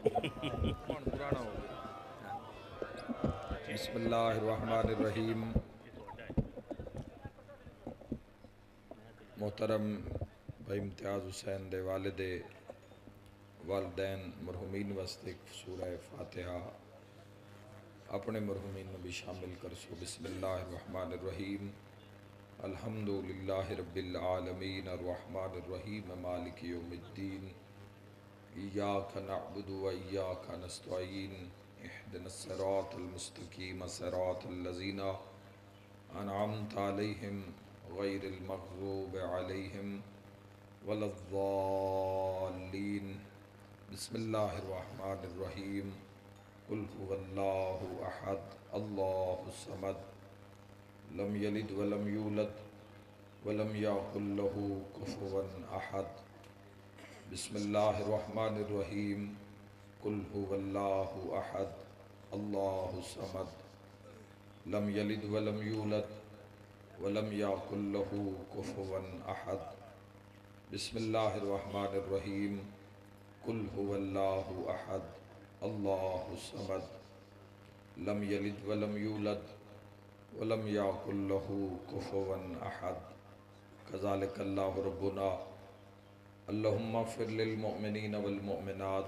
بسم اللہ الرحمن الرحیم۔ محترم بھائی امتیاز حسین دے والدے والدین مرحومین واسطے ایک سورہ فاتحہ اپنے مرحومین میں بھی شامل کر سو۔ بسم اللہ الرحمن الرحیم۔ الحمدللہ رب العالمین الرحمن الرحیم مالک یوم الدین، ایاک نعبد و ایاک نستعین، اہدنا الصراط المستقیم صراط الذین انعمت علیہم غیر المغضوب علیہم ولا الضالین۔ بسم اللہ الرحمن الرحیم۔ قل هو اللہ احد اللہ الصمد لم یلد ولم یولد ولم یکن له کفوا احد۔ بسم اللہ الرحمن الرحیم۔ قل هو اللہ احد اللہ الصمد لم یلد ولم یولد ولم یکن له کفوا احد۔ بسم اللہ الرحمن الرحیم۔ قل هو اللہ احد اللہ الصمد لم یلد ولم یولد ولم یکن له کفوا احد۔ کذالک اللہ ربنا، اللہم اغفر للمؤمنین والمؤمنات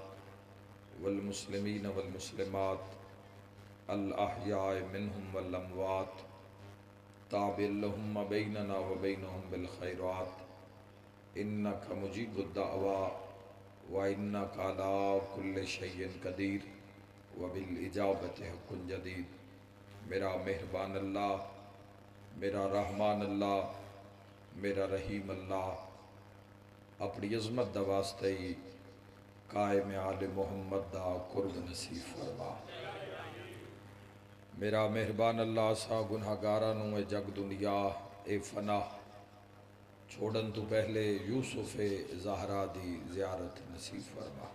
والمسلمین والمسلمات الاحیاء منہم والاموات، تابع اللہم بیننا وبینہم بالخیرات، انکا مجیب الدعویٰ وانکا علی کل شیء قدیر وبالاجابۃ حق جدید۔ میرا مہربان اللہ، میرا رحمان اللہ، میرا رحیم اللہ، اپنی عظمت دا واسطے ہی قائم آل محمد دا قرب نصیب فرما۔ میرا مہربان اللہ سا گناہگاراں اے جگ دنیا اے فنا چھوڑن تو پہلے یوسف زہرا دی زیارت نصیب فرما۔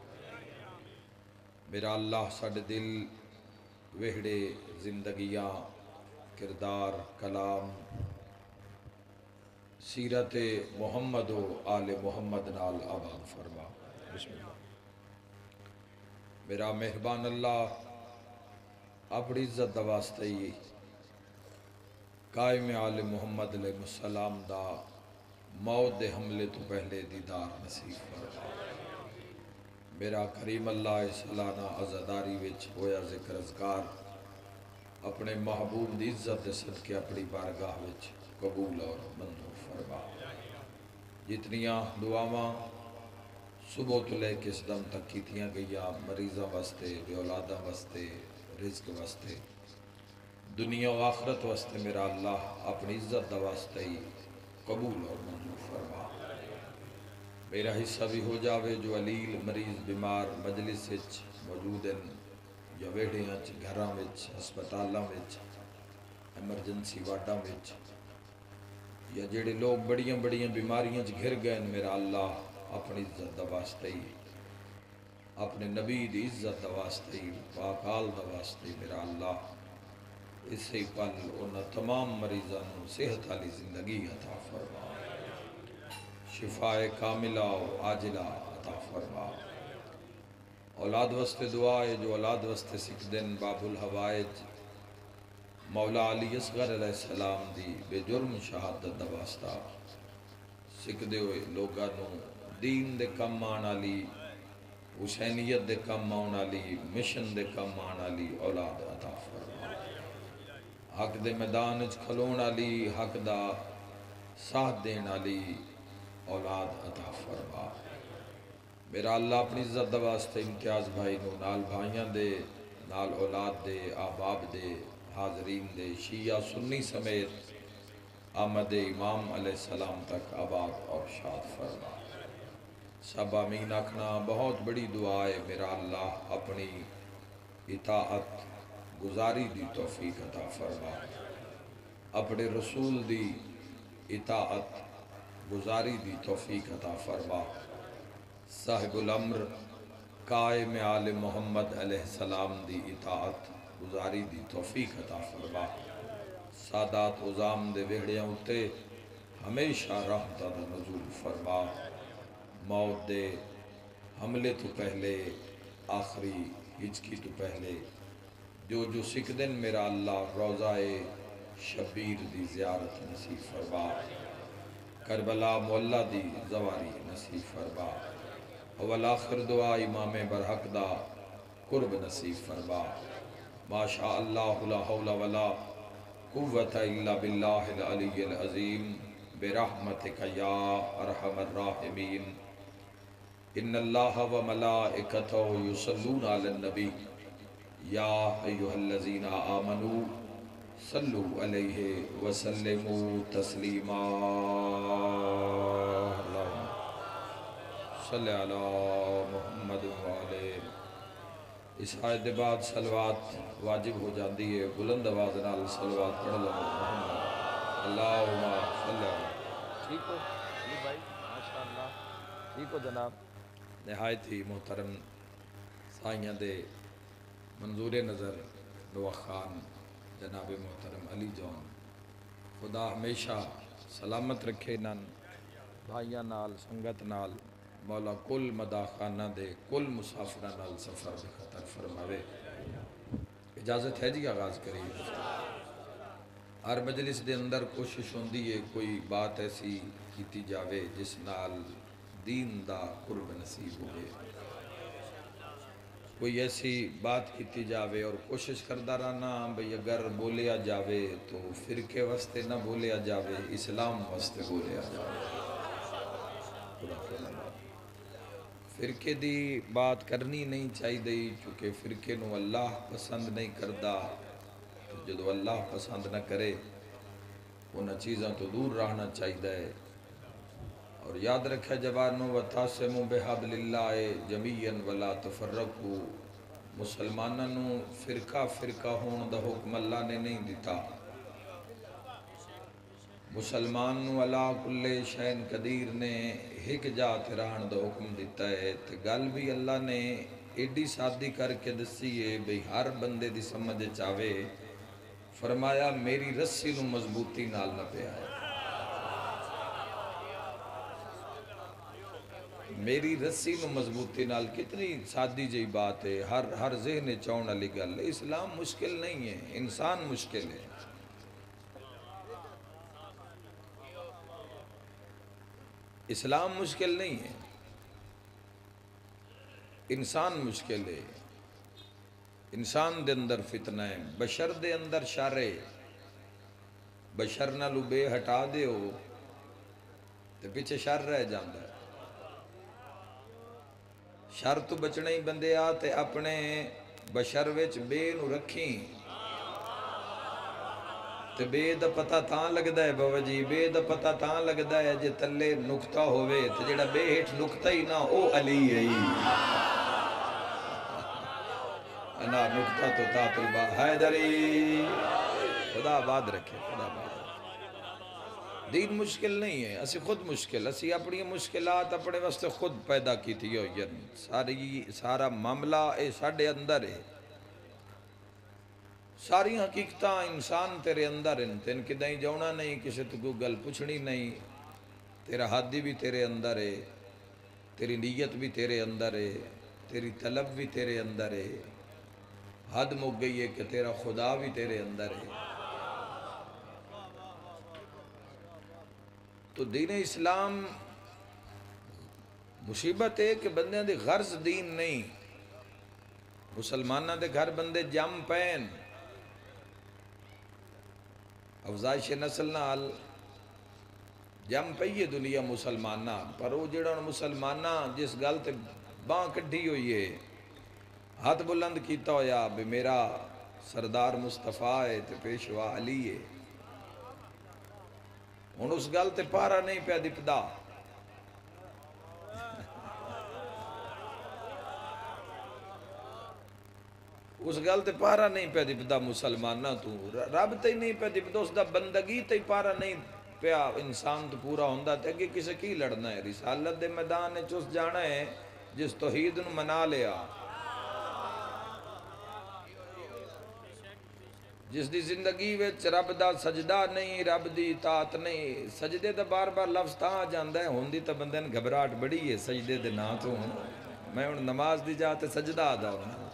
میرا اللہ ساڈے دل وہڑے زندگیاں کردار کلام سیرت محمد و آل محمد نال آباد فرما۔ بسم اللہ۔ میرا مہربان اللہ اپنی عزت دا واسطے ہی قائم آل محمد علیہ السلام دا موت دے حملے تو پہلے دیدار نصیب فرما۔ میرا کریم اللہ سالانہ عزاداری وچ ہویا ذکر اذکار اپنے محبوب دی عزت دے صدقے اپنی بارگاہ وچ قبول اور منظور فرما۔ جتنیاں دعاواں صبح تو لے کے اس دم تک کیتیاں گئیاں مریضاں واسطے، بے اولاداں واسطے، رزق واسطے، دنیا و آخرت واسطے، میرا اللہ اپنی عزت دا واسطے ہی قبول اور منظور فرما۔ میرا حصہ بھی ہو جاوے جو علیل مریض بیمار مجلس وچ موجود ہیں، یا ویڑیاں چ گھراں وچ ہسپتالاں وچ ایمرجنسی وارڈاں وچ، یا جڑے لوگ بڑیاں بڑیاں بیماریاں چ گھر گئے، میرا اللہ اپنی عزت دا واسطے ہی، اپنے نبی دی عزت دا واسطے ہی، پاک آل دا واسطے ہی، میرا اللہ اسی پل انہاں تمام مریضاں نوں صحت والی زندگی عطا فرما، شفاء کاملہ و عاجلہ عطا فرما۔ اولاد واسطے دعا ہے جو اولاد واسطے سکھ دن باب الحوائج مولا علی اصغر علیہ السلام دی بے جرم شہادت دا واسطہ سکھ دے ہوئے لوگاں نوں دین دے کم آن والی، حسینیت دے کم آن والی، مشن دے کم آن والی اولاد عطا فرما۔ حق دے میدان وچ کھلون والی، حق دا ساتھ دین والی اولاد عطا فرما۔ میرا اللہ اپنی عزت دا واسطے امتیاز بھائی نو نال بھائیاں دے، نال اولاد دے، احباب دے، حاضرین دے، شیعہ سنی سمیت آمد امام علیہ السلام تک آباد اور شاد فرما۔ سب آمین آکھنا بہت بڑی دعا ہے، میرا اللہ اپنی اطاعت گزاری دی توفیق عطا فرما، اپنے رسول دی اطاعت گزاری دی توفیق عطا فرما، صاحب الامر قائم آل محمد علیہ السلام دی اطاعت گزاری دی توفیق عطا فرما، سادات عظام دے ویڑیاں اتے ہمیشہ رحمتہ دا نزول فرما، موت دے حملے تو پہلے آخری ہجکی تو پہلے جو جو سکھ دن میرا اللہ روضہ شبیر دی زیارت نصیب فرما، کربلا مولا دی زواری نصیب فرما، اول آخر دعا امام برحق دا قرب نصیب فرما۔ ما شاء اللہ لا حول ولا قوت الا باللہ العلی العظیم برحمتک یا ارحم الراحمین۔ ان اللہ و ملائکتہ یصلون علی النبی یا ایہا الذین آمنوا صلو علیہ وسلموا تسلیما۔ اللہم صلی علی محمد وعلے۔ اس آیت دے بعد صلوات واجب ہو جاندی ہے، بلند آواز نال صلوات پڑھ لو محمد اللہم صلی علی۔ ٹھیک ہو جی بھائی، ماشاءاللہ ٹھیک ہو جناب۔ نہایت ہی محترم سائیاں دے منظور نظر نوح خان جناب محترم علی جان، خدا ہمیشہ سلامت رکھے نن بھائیاں نال سنگت نال، مولا کل مدا خانہ دے کل مسافرہ نال سفر دے خطر فرماوے۔ اجازت ہے جی آغاز کریے۔ ہر مجلس دے اندر کوشش ہوندی ہے کوئی بات ایسی کیتی جاوے جس نال دین دا قرب نصیب ہوئے، کوئی ایسی بات کیتی جاوے اور کوشش کردہ رہنا بھئی اگر بولیا جاوے تو فرقے واسطے نہ بولیا جاوے، اسلام واسطے بولیا جاوے۔ فرقے دی بات کرنی نہیں چاہی دی چونکہ فرقے نو اللہ پسند نہیں کردہ، جدو اللہ پسند نہ کرے انہاں چیزاں تو دور رہنا چاہی دے۔ اور یاد رکھا جوانو وَتَعْصِمُوا بِحَبْلِ اللَّهِ جَمِيعًا وَلَا تَفَرَّقُوا، مسلمانوں فرقہ فرقہ ہون دا حکم اللہ نے نہیں دیتا، مسلمانوں اللہ کل شین قدیر نے ہک جات رہن دا حکم دیتا ہے۔ تے گل بھی اللہ نے ایڈی سادی کر کے دسی ہے بھئی ہر بندے دی سمجھ چاہے، فرمایا میری رسی نو مضبوطی نال نہ پیا ہے، میری رسی نو مضبوطی نال۔ کتنی سادی جئی بات ہے، ہر ذہن چاؤن علی گل ہے۔ اسلام مشکل نہیں ہے، انسان مشکل ہے۔ اسلام مشکل نہیں ہے، انسان مشکل ہے۔ انسان دے اندر فتنہ ہے، بشر دے اندر شر ہے، بشر نالو بے ہٹا دے ہو تے پیچھے شر رہ جاندہ ہے۔ شر تو بچنا ہی بندے آتے اپنے بشر وچ بے نو رکھیں تے بے دا پتہ تاں لگدا ہے بابا جی، بے دا پتہ تاں لگدا ہے جے تلے نکتہ ہوئے تے جڑا بے ہٹ نکتہ ہی نہ او علی ہے ہی۔ انا نکتہ تو تا طلبہ حیدری، خدا آباد رکھے، خدا آباد رکھے۔ دین مشکل نہیں ہے، اسی خود مشکل، اسی اپنی مشکلات اپنے واسطے خود پیدا کی تھی سارا معاملہ اے ساڑھے اندر ہے، ساری حقیقتاں انسان تیرے اندر ہیں، تین کدائیں جونا نہیں، کسی تو کوئی گل پوچھنی نہیں، تیرا حادی بھی تیرے اندر ہے، تیری نیت بھی تیرے اندر ہے، تیری طلب بھی تیرے اندر ہے، حد مک گئی ہے کہ تیرا خدا بھی تیرے اندر ہے۔ تو دین اسلام مصیبت ہے کہ بندیاں دے غرض دین نہیں، مسلمانہ دے گھر بندے جم پین، افزائش نسل نال جم پئیے دنیا مسلمانہ، پر وہ جڑا مسلمانہ جس گل تے باں کڈھی ہوئی ہے، ہاتھ بلند کیتا ہویا بے میرا سردار مصطفیٰ ہے تے پیشوا علی ہے، ہن اس گل تے پارا نہیں پیا دپدا، اس گل تے پارا نہیں پیا دپدا مسلمانہ تو، رب تے نہیں پیا دپدا، اس دا بندگی تے پارا نہیں پیا، انسان تو پورا ہوندہ تے اگے کسے کی لڑنا ہے، رسالت دے میدان ہے چس جانا ہے جس توحید نو منا لیا، جس دی زندگی وچ رب دا سجدہ نہیں، رب دی اطاعت نہیں، سجدے دا بار بار لفظ تاں آ جاندہ ہے، ہوندی تا بندے نے گھبراہٹ بڑی ہے سجدے دے نا تو میں ہوں نماز دی جا تے سجدہ ادا ہونا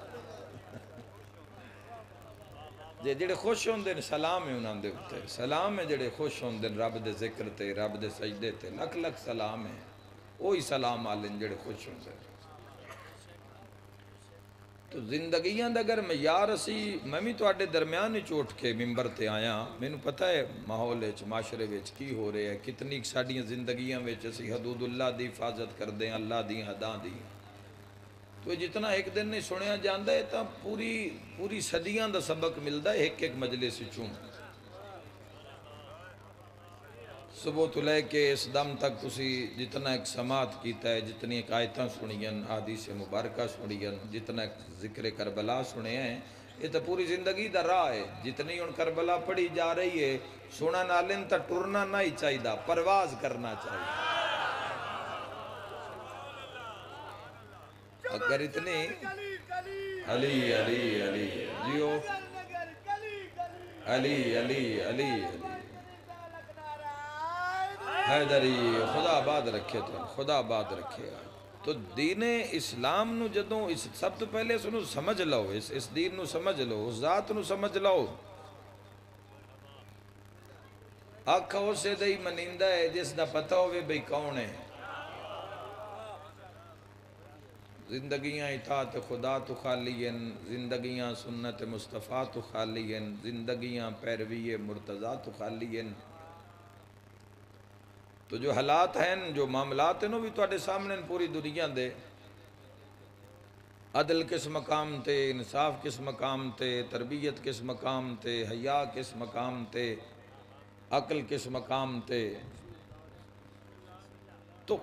جڑے خوش ہوندے نے سلام ہے انہاں دے اوتے سلام ہے جڑے خوش ہوندے رب دے ذکر تے رب دے سجدے تے لکھ لکھ سلام ہے وہی سلام آلن جڑے خوش ہوندے تو زندگیاں دا اگر معیار اسی میں بھی تواڈے درمیان ہی چوٹ کے ممبر تے آیا مینوں پتہ ہے ماحول وچ معاشرے وچ کی ہو رہا ہے کتنی ساڈیاں زندگیاں وچ اسی حدود اللہ دی حفاظت کردے ہیں اللہ دی حداں دی تو جتنا ایک دن نہیں سنیا جاندہ ہے تا پوری صدیاں دا سبق ملدا ہے ایک مجلس چوں صبح تو لے کے اس دم تک تسی جتنا ایک سماعت کیتا ہے جتنی ایک آیتاں سنیاں حدیث مبارکہ سنیاں جتنا ایک ذکر کربلا سنے ہیں یہ تو پوری زندگی دا راہ ہے جتنی ان کربلا پڑھی جا رہی ہے سونا نالن تا ٹرنا نہ ہی چاہیے پرواز کرنا چاہیے اگر اتنی علی علی علی جیو علی علی علی حیدری خدا آباد رکھے تو خدا آباد رکھے تو دین اسلام نو جدوں سب تو پہلے سنو سمجھ لو اس دین نو سمجھ لو اس ذات نو سمجھ لو آکھا اسے دئی منیندہ ہے جس دا پتہ ہوئے بھئی کون ہے زندگیاں اطاعت خدا تو خالی ہیں زندگیاں سنت مصطفیٰ تو خالی ہیں زندگیاں پیروی مرتضیٰ تو خالی ہیں تو جو حالات ہیں جو معاملات ہیں وہ بھی تواڈے سامنے پوری دنیا دے عدل کس مقام تے انصاف کس مقام تے تربیت کس مقام تے حیا کس مقام تے عقل کس مقام تے تو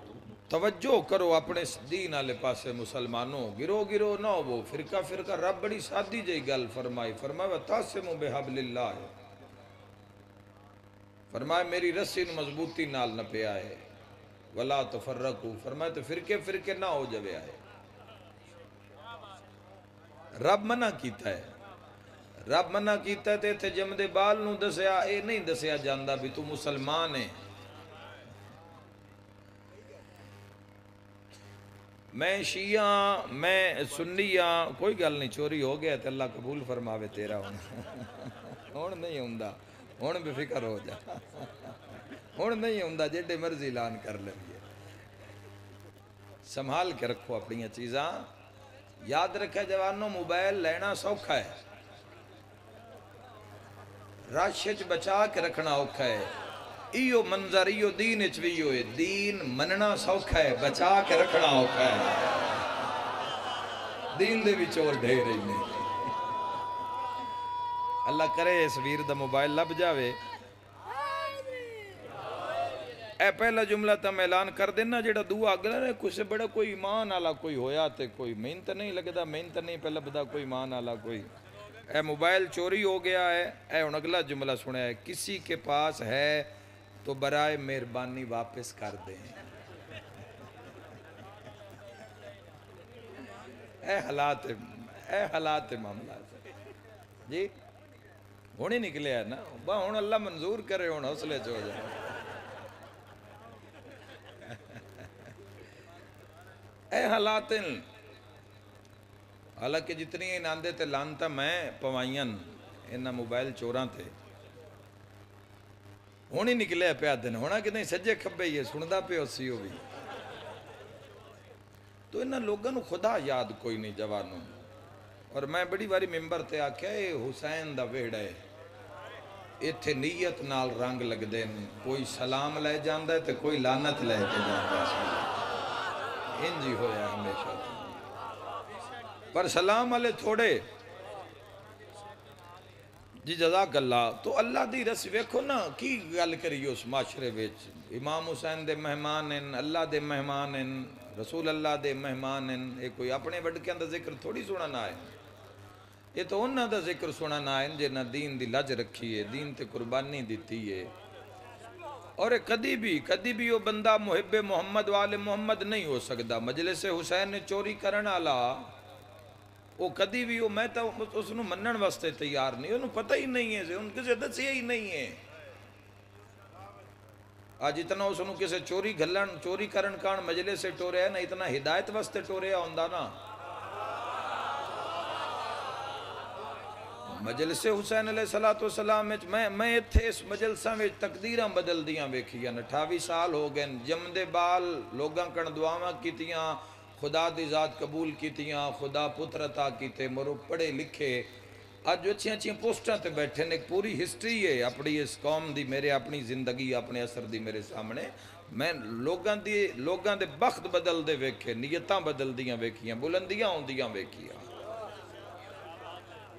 توجہ کرو اپنے دین والے پاسے مسلمانوں گرو نہ ہو فرقہ رب بڑی سادی جئی گل فرمائی وَتَعْصِمُوا بِحَبْلِ اللَّهِ فرمائے میری رسی مضبوطی نال نہ پہ آئے وَلَا تَفَرَّقُوا فرمائے تو فرقے نہ ہو جوے آئے رب منع کیتا ہے تے جمدے بال نو دسیا اے نہیں دسیا جاندہ بھی تو مسلمان ہے میں شیعہ میں سنیہ کوئی گل نہیں چوری ہو گیا تو اللہ قبول فرماوے تیرا ہون نہیں ہوندہ ہون بھی فکر ہو جا ہون نہیں ہوندہ جیڑے مرضی اعلان کر لیں سنبھال کے رکھو اپنی چیزاں یاد رکھے جوانوں موبائل لینا سوکھا ہے راشچ بچا کے رکھنا اوکھا ہے ایو منظر ایو دین اچویو ہے دین مننا سوکھا ہے بچا کے رکھنا اوکھا ہے دین دے بھی چور ڈھیر ہی نہیں اللہ کرے اس ویر دا موبائل لب جاوے اے پہلا جملہ تم اعلان کر دینا جیڑا دعا اگلا رہے کچھ سے بڑا کوئی ایمان آلا کوئی ہویا تے کوئی محنت نہیں لگدا محنت نہیں پہ لبدا کوئی ایمان آلا کوئی اے موبائل چوری ہو گیا ہے اے ان اگلا جملہ سنے ہے کسی کے پاس ہے تو برائے مہربانی واپس کر دیں اے حالات معاملات جی ہونے نکلے ہے نا ہون اللہ منظور کرے ہون حوصلے چو جائے اے حالات حالانکہ جتنی اناندے تے لانتا میں پوائین انہا موبائل چوراں تھے ہونی نکلے پیا دن ہونا کہ نہیں سجے کھبے یہ سندہ پہ اسی ہو بھی تو انہا لوگوں خدا یاد کوئی نہیں جوانوں اور میں بڑی باری ممبر تے آکھیا اے حسین دا ویڑا ہے ایتھے نیت نال رنگ لگ دیں کوئی سلام لے جاندہ ہے تے کوئی لانت لے کے جاندہ ہے انجی ہویا ہمیشہ پر سلام علیہ تھوڑے جی جزاک اللہ تو اللہ دی رس ویکھو نا کی گل کری اس معاشرے ویچ امام حسین دے مہمان ہیں اللہ دے مہمان ہیں رسول اللہ دے مہمان ہیں یہ کوئی اپنے وڈکیاں دا ذکر تھوڑی سننا ہے یہ تو انہاں دا ذکر سننا ہے جنہاں دین دی لج رکھی ہے دین تے قربانی دیتی ہے اور کدی بھی وہ بندہ محب محمد والے محمد نہیں ہو سکتا مجلس حسین نے چوری کرن آلا وہ کدی بھی میں تو اس نے منن واسطے تیار نہیں انہوں پتہ ہی نہیں ہے ان کسے دسیا ہی نہیں ہے آج اتنا اس نے کسے چوری گھلن چوری کرن کان مجلس سے ٹورے ہے نا اتنا ہدایت واسطے ٹورے ہوندہ نا مجلس حسین علیہ السلام میں اتھے اس مجلسہ میں تقدیرہ بدل دیاں ویکھیاں 28 سال ہو گئے جمدے بال لوگاں کن دعاواں کیتیاں خدا دی ذات قبول کیتیاں خدا پتر عطا کیتے مرو پڑھے لکھے آج جو اچھیاں پوسٹاں تے بیٹھے نے ایک پوری ہسٹری ہے اپنی اس قوم دی میرے اپنی زندگی اپنے اثر دی میرے سامنے میں لوگاں دے بخت بدل دے ویکھے نیتاں بدل دیاں ویکھیاں بلندیاں ہوندیاں ویکھیاں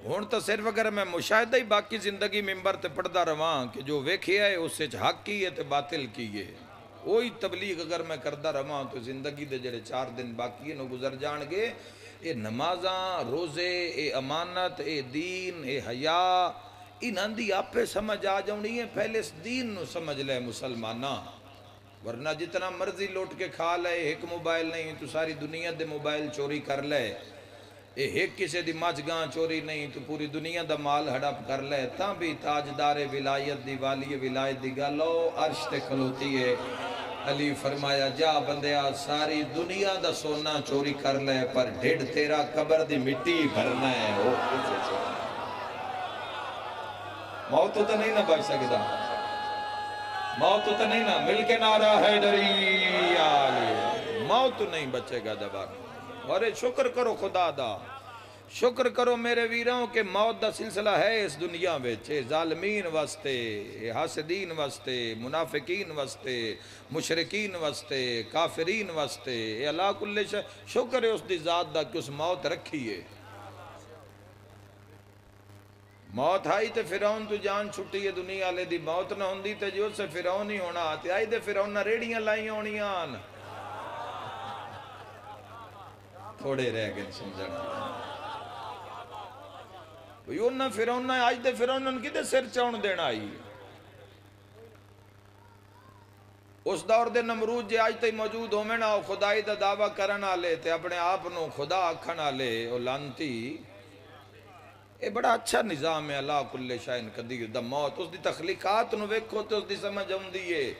ہون تو صرف اگر میں مشاہدہ ہی باقی زندگی ممبر تے پڑھدا رواں کہ جو ویکھیا ہے اس سے حق کی ہے تے باطل کی ہے وہی تبلیغ اگر میں کردہ رواں تو زندگی دے جڑے 4 دن باقی نو گزر جان گے اے نمازاں روزے اے امانت اے دین اے حیا انہاں دی آپے سمجھ آ جاؤنی ہے پہلے اس دین نو سمجھ لے مسلمانہ ورنہ جتنا مرضی لوٹ کے کھا لے ایک موبائل نہیں تو ساری دنیا دے موبائل چوری کر لے ایک کسے دی مجگاں چوری نہیں تو پوری دنیا دا مال ہڑپ کر لے تاں بھی تاجدار ولایت دی والی ولایت دی گالو عرش تے کھلوتی ہے علی فرمایا جا بندیا ساری دنیا دا سونا چوری کر لے پر ڈھڑ تیرا قبر دی مٹی بھرنا ہے موت تو نہیں نہ بچ سکتا موت تو نہیں نہ مل کے نعرہ حیدری آلی موت تو نہیں بچے گا دبار اور شکر کرو خدا دا شکر کرو میرے ویروں کہ موت دا سلسلہ ہے اس دنیا ویچے ظالمین واسطے حاسدین واسطے منافقین واسطے مشرکین واسطے کافرین واسطے اے اللہ کل شکر ہے اس دی ذات دا کہ اس موت رکھیے موت آئی تے فرعون تو جان چھٹی ہے دنیا لے دی موت نہ ہوندی تے جو سے فرعون ہی ہونا آتے آئی تے فرعون نہ ریڑیاں لائی ہونیاں تھوڑے رہ گئے سمجھنا یوں نہ فرعون نہ آج دے فرعون نہ کدے سر چاؤن دینا آئی اس دور دے نمرود جے آج تے موجود ہو میں نہ خدای دا دعویٰ کرنا لے تے اپنے آپ نو خدا آکھنا لے او لانتی اے بڑا اچھا نظام ہے اللہ کل شاہن قدیر دا موت اس دی تخلیقات نو ویکھو تے اس دی سمجھ ہم دیئے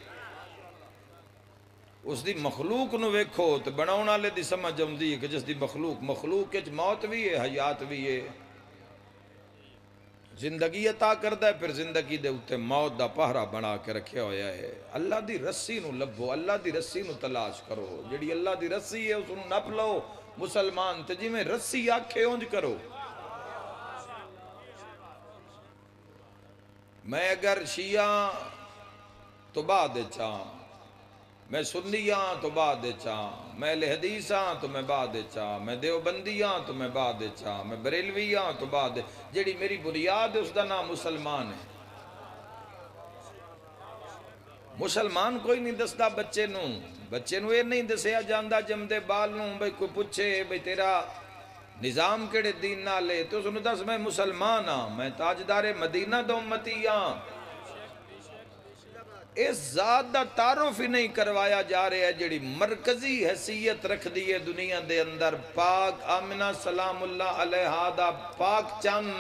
اس دی مخلوق نو ویکھو تے بناونا لے دی سمجھ ہم دیئے کہ جس دی مخلوق کے موت بھی ہے حیات بھی ہے زندگی عطا کردہ ہے پھر زندگی دے اتے موت دا پہرہ بنا کے رکھے ہویا ہے اللہ دی رسی نو لبھو اللہ دی رسی نو تلاش کرو جڑی اللہ دی رسی ہے اس نو نپ لو مسلمان تے جی میں رسی آکھے اونج کرو میں اگر شیعہ تو بعد چاہاں میں سنیاں تو بعد چاہاں میں اہل حدیثاں تو میں بعد چاہاں میں دیوبندیاں تو میں بعد چاہاں میں بریلویاں تو بعد جڑی میری بنیاد ہے اس دا نام مسلمان ہے مسلمان کوئی نہیں دستا بچے نو یہ نہیں دسیا جاندہ جمدے بال نو بھئی کوئی پوچھے بھئی تیرا نظام کیڑے دین نہ لے تو سنو دس میں مسلمان ہاں میں تاجدار مدینہ دا امتی ہاں اس ذات دا تعارف ہی نہیں کروایا جا رہے ہے جڑی مرکزی حیثیت رکھ دیئے دنیا دے اندر پاک آمنہ سلام اللہ علیہ دا پاک چند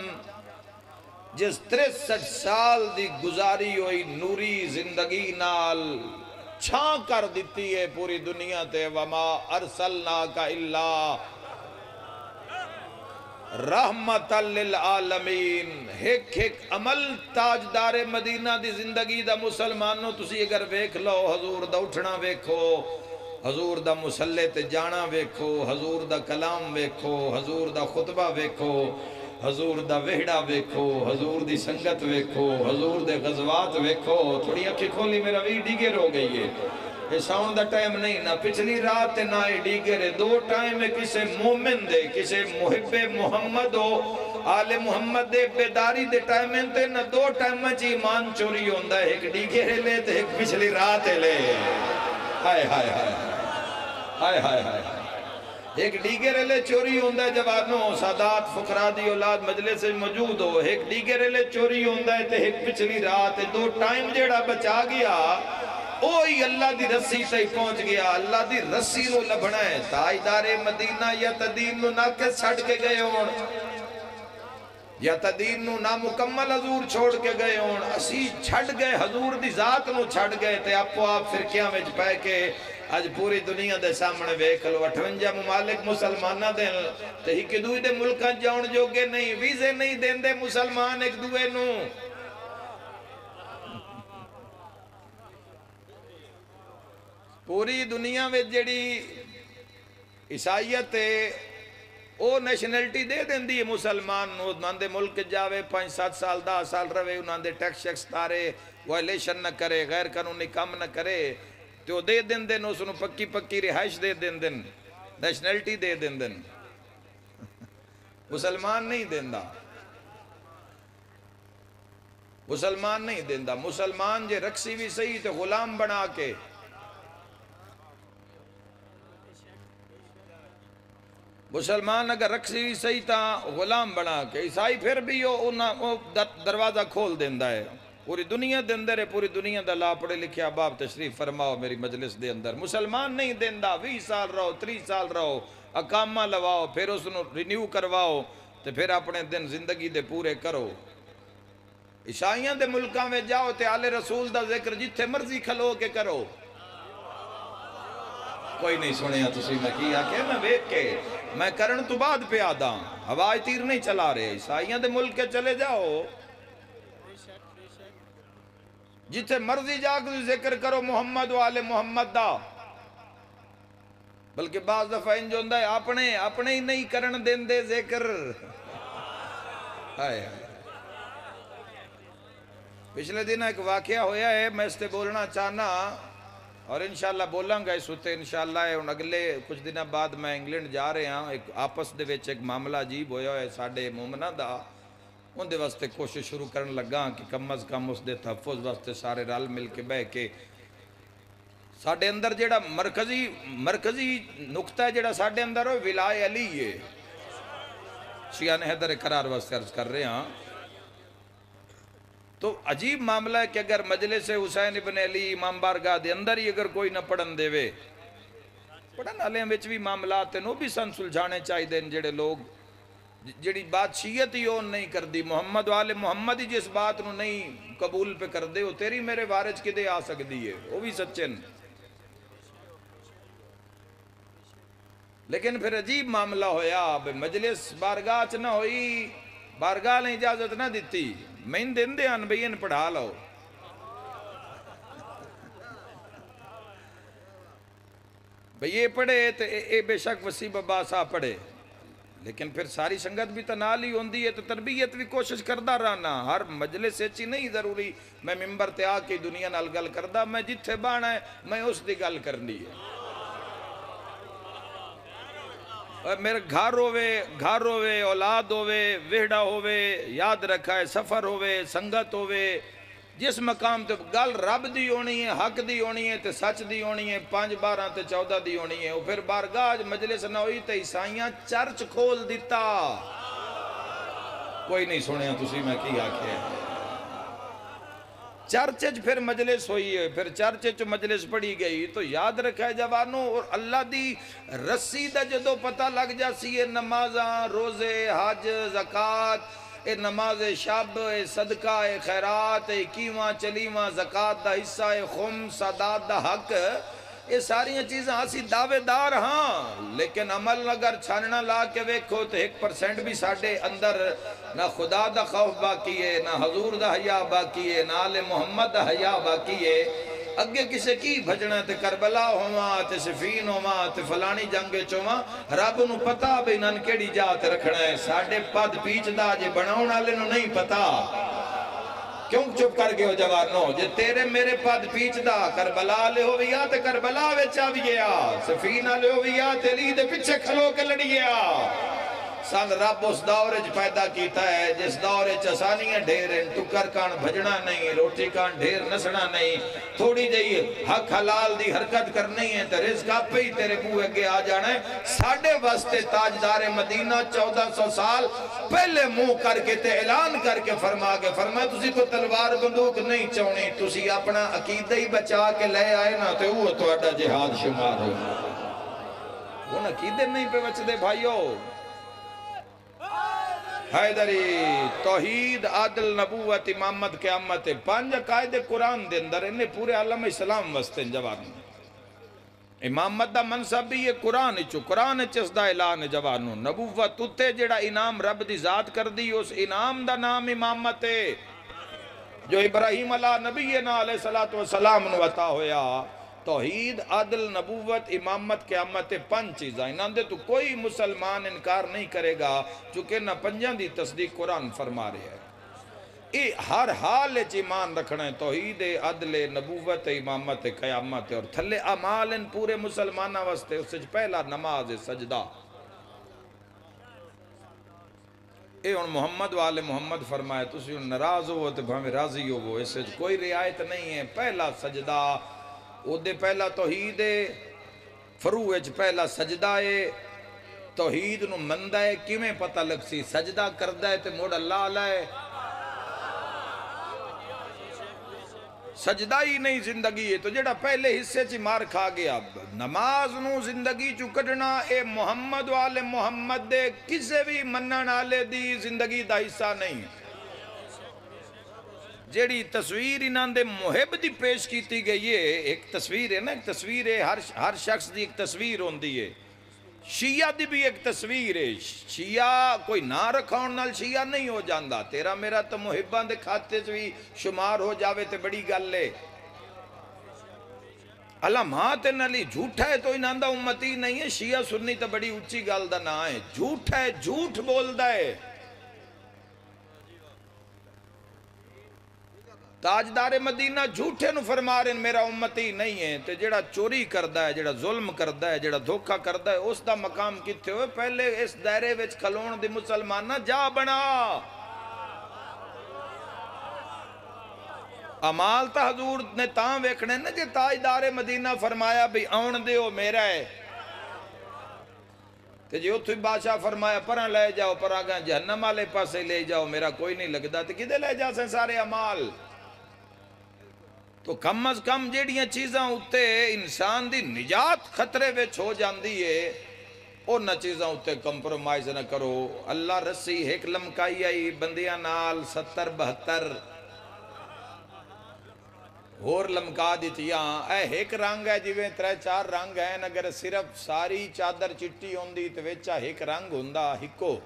جس 63 سال دی گزاری ہوئی نوری زندگی نال چھاں کر دیتی ہے پوری دنیا تے وما ارسلناک الا رحمت للعالمین ایک عمل تاجدار مدینہ دی زندگی دا مسلمانوں تسی اگر ویکھ لو حضور دا اٹھنا ویکھو حضور دا مسلح تے جانا ویکھو حضور دا کلام ویکھو حضور دا خطبہ ویکھو حضور دا وحڑا ویکھو حضور دی سنگت ویکھو حضور دے غزوات ویکھو تھوڑی اکھی کھولی میرا وی ڈیگر ہو گئی ہے یہ ساؤن دا ٹائم نہیں نہ پچھلی رات نہ ڈیگر ہے 2 ٹائم ہے کسے مومن دے کسے محب محمد ہو آل محمد دے بیداری دے ٹائم تے نہ 2 ٹائم چی ایمان چوری ہوندہ ہے ایک ڈیگر لے تے ایک پچھلی رات لے ہائے ہائے ہائے ہائے ہائے ہائے ایک ڈیگر لے چوری ہوندہ ہے جوانوں سادات فقرہ دی اولاد مجلس سے موجود ہو ایک ڈیگر لے چوری ہوندہ ہے تے ایک پچھلی رات 2 ٹائم جیڑا بچا گیا اوہی اللہ دی رسی سے پہنچ گیا اللہ دی رسی نو لبھنا ہے تاجدار مدینہ یا تدین نو ناکے چھڑ کے گئے ہون یا تدین نو نامکمل حضور چھوڑ کے گئے ہون، اسی چھڑ گئے حضور دی ذات نو چھڑ گئے تے اپو آپ فرقیاں وچ پہ کے آج پوری دنیا دے سامنے ویکھ لو 58 ممالک مسلمانہ دے تے ہی کہ دوئی دے ملکاں جاؤن جوگے نہیں، ویزے نہیں دین دے مسلمان ایک دوئے نو۔ پوری دنیا میں جڑی عیسائیت ہے او نیشنلٹی دے دین دی مسلمان نو، انہاں دے ملک جاوے 5-7 سال 10 سال روے، انہاں دے ٹیکس شیکس تارے وائلیشن نہ کرے، غیر قانونی کام نہ کرے تو دے دن دن اس انہوں پکی پکی رہائش دے دن دن، نیشنلٹی دے دن دن۔ مسلمان نہیں دیندہ، مسلمان نہیں دیندہ، مسلمان جے رکسی بھی صحیح تو غلام بنا کے، مسلمان اگر رکسی بھی صحیح تا غلام بنا کے، عیسائی پھر بھی دروازہ کھول دیندہ ہے، پوری دنیا دے اندر ہے، پوری دنیا دا لا پڑھے لکھے احباب تشریف فرماؤ میری مجلس دے اندر۔ مسلمان نہیں دیندہ، 20 سال رہو 30 سال رہو، اقامہ لواؤ، پھر اس نے رینیو کرواؤ تو پھر اپنے دن زندگی دے پورے کرو۔ عیسائیاں دے ملکاں میں جاؤ تے آل رسول دا ذکر جتھے مرضی کھلو کے کرو۔ کوئی نہیں سنیا تسی میں کیا کہ میں بیک کے میں کرن تو بعد پہ آدھا ہوائی تیر نہیں چلا رہے، عیسائیاں دے ملک کے چلے جاؤ جتھے مرضی جا کے ذکر کرو محمد و آل محمد دا، بلکہ بعض دفعہ انجو اندہ ہے اپنے ہی نہیں کرن دین دے ذکر۔ پچھلے دن ایک واقعہ ہویا ہے، میں اس تے بولنا چاہنا اور انشاءاللہ بولاں گا اس ہوتے انشاءاللہ اگلے کچھ دنہ بعد میں انگلینڈ جا رہے ہیں، ایک آپس دے ویچ ایک معاملہ عجیب ہویا ہے ساڑھے مومنہ دا، ان دے واسطے کوشش شروع کرن لگا کہ کم از کم اس دے تحفظ واسطے سارے رال مل کے بہ کے ساڑھے اندر جیڑا مرکزی نقطہ ہے جیڑا ساڑھے اندر ہو ولائے علی ہے، شیعہ نے حیدر قرار واسطے عرض کر رہے ہیں۔ تو عجیب معاملہ ہے کہ اگر مجلس حسین ابن علی امام بارگاہ دے اندر ہی اگر کوئی نہ پڑھن دے وے، پڑھن آلے ہیں وچ بھی معاملات ہیں، نو بھی سن سلجھانے چاہی دیں جڑے لوگ جڑی بات شیعت ہی ہون نہیں کر دی، محمد و آل محمد ہی جس بات نو نہیں قبول پہ کر دے، وہ تیری میرے وارج کدے آ سکتی ہے، وہ بھی سچن۔ لیکن پھر عجیب معاملہ ہویا، مجلس بارگاہ چ نہ ہوئی، بارگاہ نے اجازت نہ دیتی، میں ان دن دے ان بھئی ان پڑھا لو۔ بھئی یہ پڑھے تو اے بے شک وسیع بابا صاحب پڑھے، لیکن پھر ساری سنگت بھی تنال ہی ہوندی ہے تو تربیت بھی کوشش کردہ رہنا، ہر مجلس سے چی نہیں ضروری میں ممبر تے آ کے دنیا نال گل کردہ، میں جتھے بانا ہے میں اس دی گل کرنی ہے۔ میرے گھر ہوئے اولاد ہوئے وہڑا ہوئے یاد رکھا ہے سفر ہوئے سنگت ہوئے جس مقام تے گل رب دی ہونی ہے حق دی ہونی ہے تے سچ دی ہونی ہے 5 12 تے 14 دی ہونی ہے، پھر بارگاہ مجلس نہ ہوئی تے عیسائیاں چرچ کھول دیتا۔ کوئی نہیں سنیا تسی میں کی آکھے ہیں، چرچ پھر مجلس ہوئی ہے، پھر چرچ مجلس پڑھی گئی تو یاد رکھا ہے جوانوں، اور اللہ دی رسی دا جدو پتہ لگ جاسی ہے نمازاں روزے حج زکاة اے نماز شب اے صدقہ اے خیرات اے کیواں چلیواں زکاة دا حصہ اے خم صداد دا حق، یہ ساری چیزیں آسی دعوے دار ہاں، لیکن عمل اگر چھاننا لا کے ویکھو تو 1% بھی ساڑھے اندر نہ خدا دا خوف باقی ہے نہ حضور دا حیاء باقی ہے نہ آل محمد دا حیاء باقی ہے۔ اگے کسے کی بھجنا تے کربلا ہوا تے صفین ہوا تے فلانی جنگ چوا، رب نو پتا بے نن کیڑی جات رکھنا ہے، ساڑھے پد پیچ دا جے بناؤن آلے نو نہیں پتا۔ کیوں چپ کر گئے ہو جوانوں، جے تیرے میرے پد پیچ دا کربلا لے ہویا تے کربلا ویچا ویا، صفین لے ہویا تے علی دے پچھے کھلو کے لڑیا۔ سال رب اس دورج پیدا کیتا ہے جس دورج آسانیاں ڈھیر ہیں، ٹکر کان بھجنا نہیں، روٹی کان ڈھیر نسنا نہیں، تھوڑی جئی حق حلال دی حرکت کرنی ہے تے رزق آپ ہی تیرے منہ اگے آ جانا ہے۔ ساڑھے واسطے تاجدار مدینہ 1400 سال پہلے منہ کر کے تے اعلان کر کے فرمایا تسی کو تلوار بندوق نہیں چونی، تسی اپنا عقیدہ ہی بچا کے لے آئے نا تے وہ تہاڈا جہاد شمار ہو۔ وہ عقیدے نہیں پہ بچ دے بھائیو، حیدری توحید عادل نبوت امامت قیامت 5 عقائد قرآن دے اندر انہیں پورے عالم اسلام واسطے جوانوں امامت دا منصب بھی یہ قرآن چس دا اعلان جوانوں نبوت اتے جڑا انعام رب دی ذات کر دی اس انعام دا نام امامت ہے جو ابراہیم نبینا علیہ السلام نو عطا ہویا توحید عدل نبوت امامت قیامت 5 چیزاں انہاں دے تو کوئی مسلمان انکار نہیں کرے گا چونکہ نہ پنجاں دی تصدیق قرآن فرما رہے ہیں ہر حال ایمان رکھنا ہے توحید عدل نبوت امامت قیامت اور تھلے اعمال ان پورے مسلمانہ واسطے اس سے پہلا نماز سجدہ اے ان محمد والے محمد فرمائے تسی ان ناراض ہو تو ہمیں راضی ہو وہ اس سے کوئی رعایت نہیں ہے پہلا سجدہ او دے پہلا توحید فروع پہلا سجدہ ہے توحید نو مندہ ہے کیویں پتہ لگ سی سجدہ کردہ ہے تے موڑ اللہ علیہ ہے سجدہ ہی نہیں زندگی ہے تو جڑا پہلے حصے چی مار کھا گیا نماز نو زندگی چو کٹنا اے محمد والے محمد دے کسے بھی منن آلے دی زندگی دا حصہ نہیں جیڑی تصویر انہاں دے محب دی پیش کیتی گئی ہے ایک تصویر ہے نا ایک تصویر ہے ہر شخص دی ایک تصویر ہوندی ہے شیعہ دی بھی ایک تصویر ہے شیعہ کوئی نہ رکھاؤن نال شیعہ نہیں ہو جاندہ تیرا میرا تو محبان دے کھاتے سے بھی شمار ہو جاوے تے بڑی گل لے علامات نالی جھوٹا ہے تو انہاں دا امتی نہیں ہے شیعہ سنی تو بڑی اچھی گل دا نہ ہے جھوٹا ہے جھوٹ بول دا ہے تاجدار مدینہ جھوٹے نو فرما رہے ہیں میرا امتی نہیں ہے تے جڑا چوری کردہ ہے جڑا ظلم کردہ ہے جڑا دھوکہ کردہ ہے اس دا مقام کتے ہوئے پہلے اس دائرے وچ کھلون دی مسلمانہ جا بنا عمال تا حضور نے تاں ویکھنے نا جے تاجدار مدینہ فرمایا بھی آن دیو میرا ہے تے جے اتھوی بادشاہ فرمایا پران لے جاؤ پران گاں جہنم والے پاسے لے جاؤ میرا کوئی نہیں لگدا تے کدے لے جا سے سارے عمال تو کم از کم جیڑیاں چیزاں اتے انسان دی نجات خطرے وچ ہو جاندی ہے اور نہ چیزاں اتے کمپرومائز نہ کرو اللہ رسی ایک لمکائی آئی بندیاں نال 70-72 اور لمکا دیتیاں اے ایک رنگ ہے جیویں 3-4 رنگ ہیں اگر صرف ساری چادر چٹی ہوندی تو ویچا ایک رنگ ہوندہ ہکو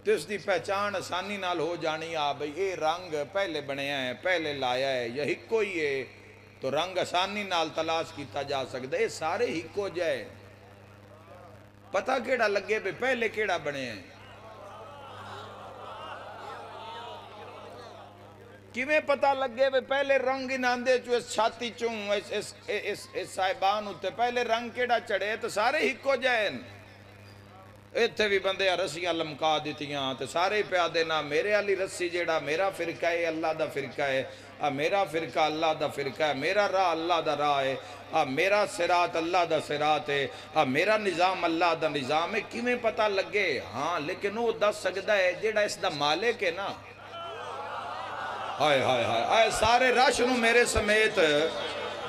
تو اس دی پہچان آسانی نال ہو جانی بھئی اے رنگ پہلے بنے ہیں پہلے لایا ہے یا ہکو ہی ہے تو رنگ آسانی نال تلاش کیتا جا سکتا ہے سارے ہکو جائے پتہ کیڑا لگے بھئی پہلے کیڑا بنے ہیں کیویں پتہ لگے بھئی پہلے رنگ انہاں دے چو اس چھاتی چوں اس صاحبان ہوتے پہلے رنگ کیڑا چڑھے تو سارے ہکو جائیں ایتھے بھی بندے رسیاں لمکا دیتیاں تے سارے پیا دینا میرے علی رسی جیڑا میرا فرقہ ہے اللہ دا فرقہ ہے میرا فرقہ اللہ دا فرقہ ہے میرا راہ اللہ دا راہ ہے میرا صراط اللہ دا صراط ہے میرا نظام اللہ دا نظام ہے کیویں پتہ لگے ہاں لیکن وہ دس سکتا ہے جیڑا اس دا مالک ہے نا ہائے ہائے ہائے سارے رش نو میرے سمیت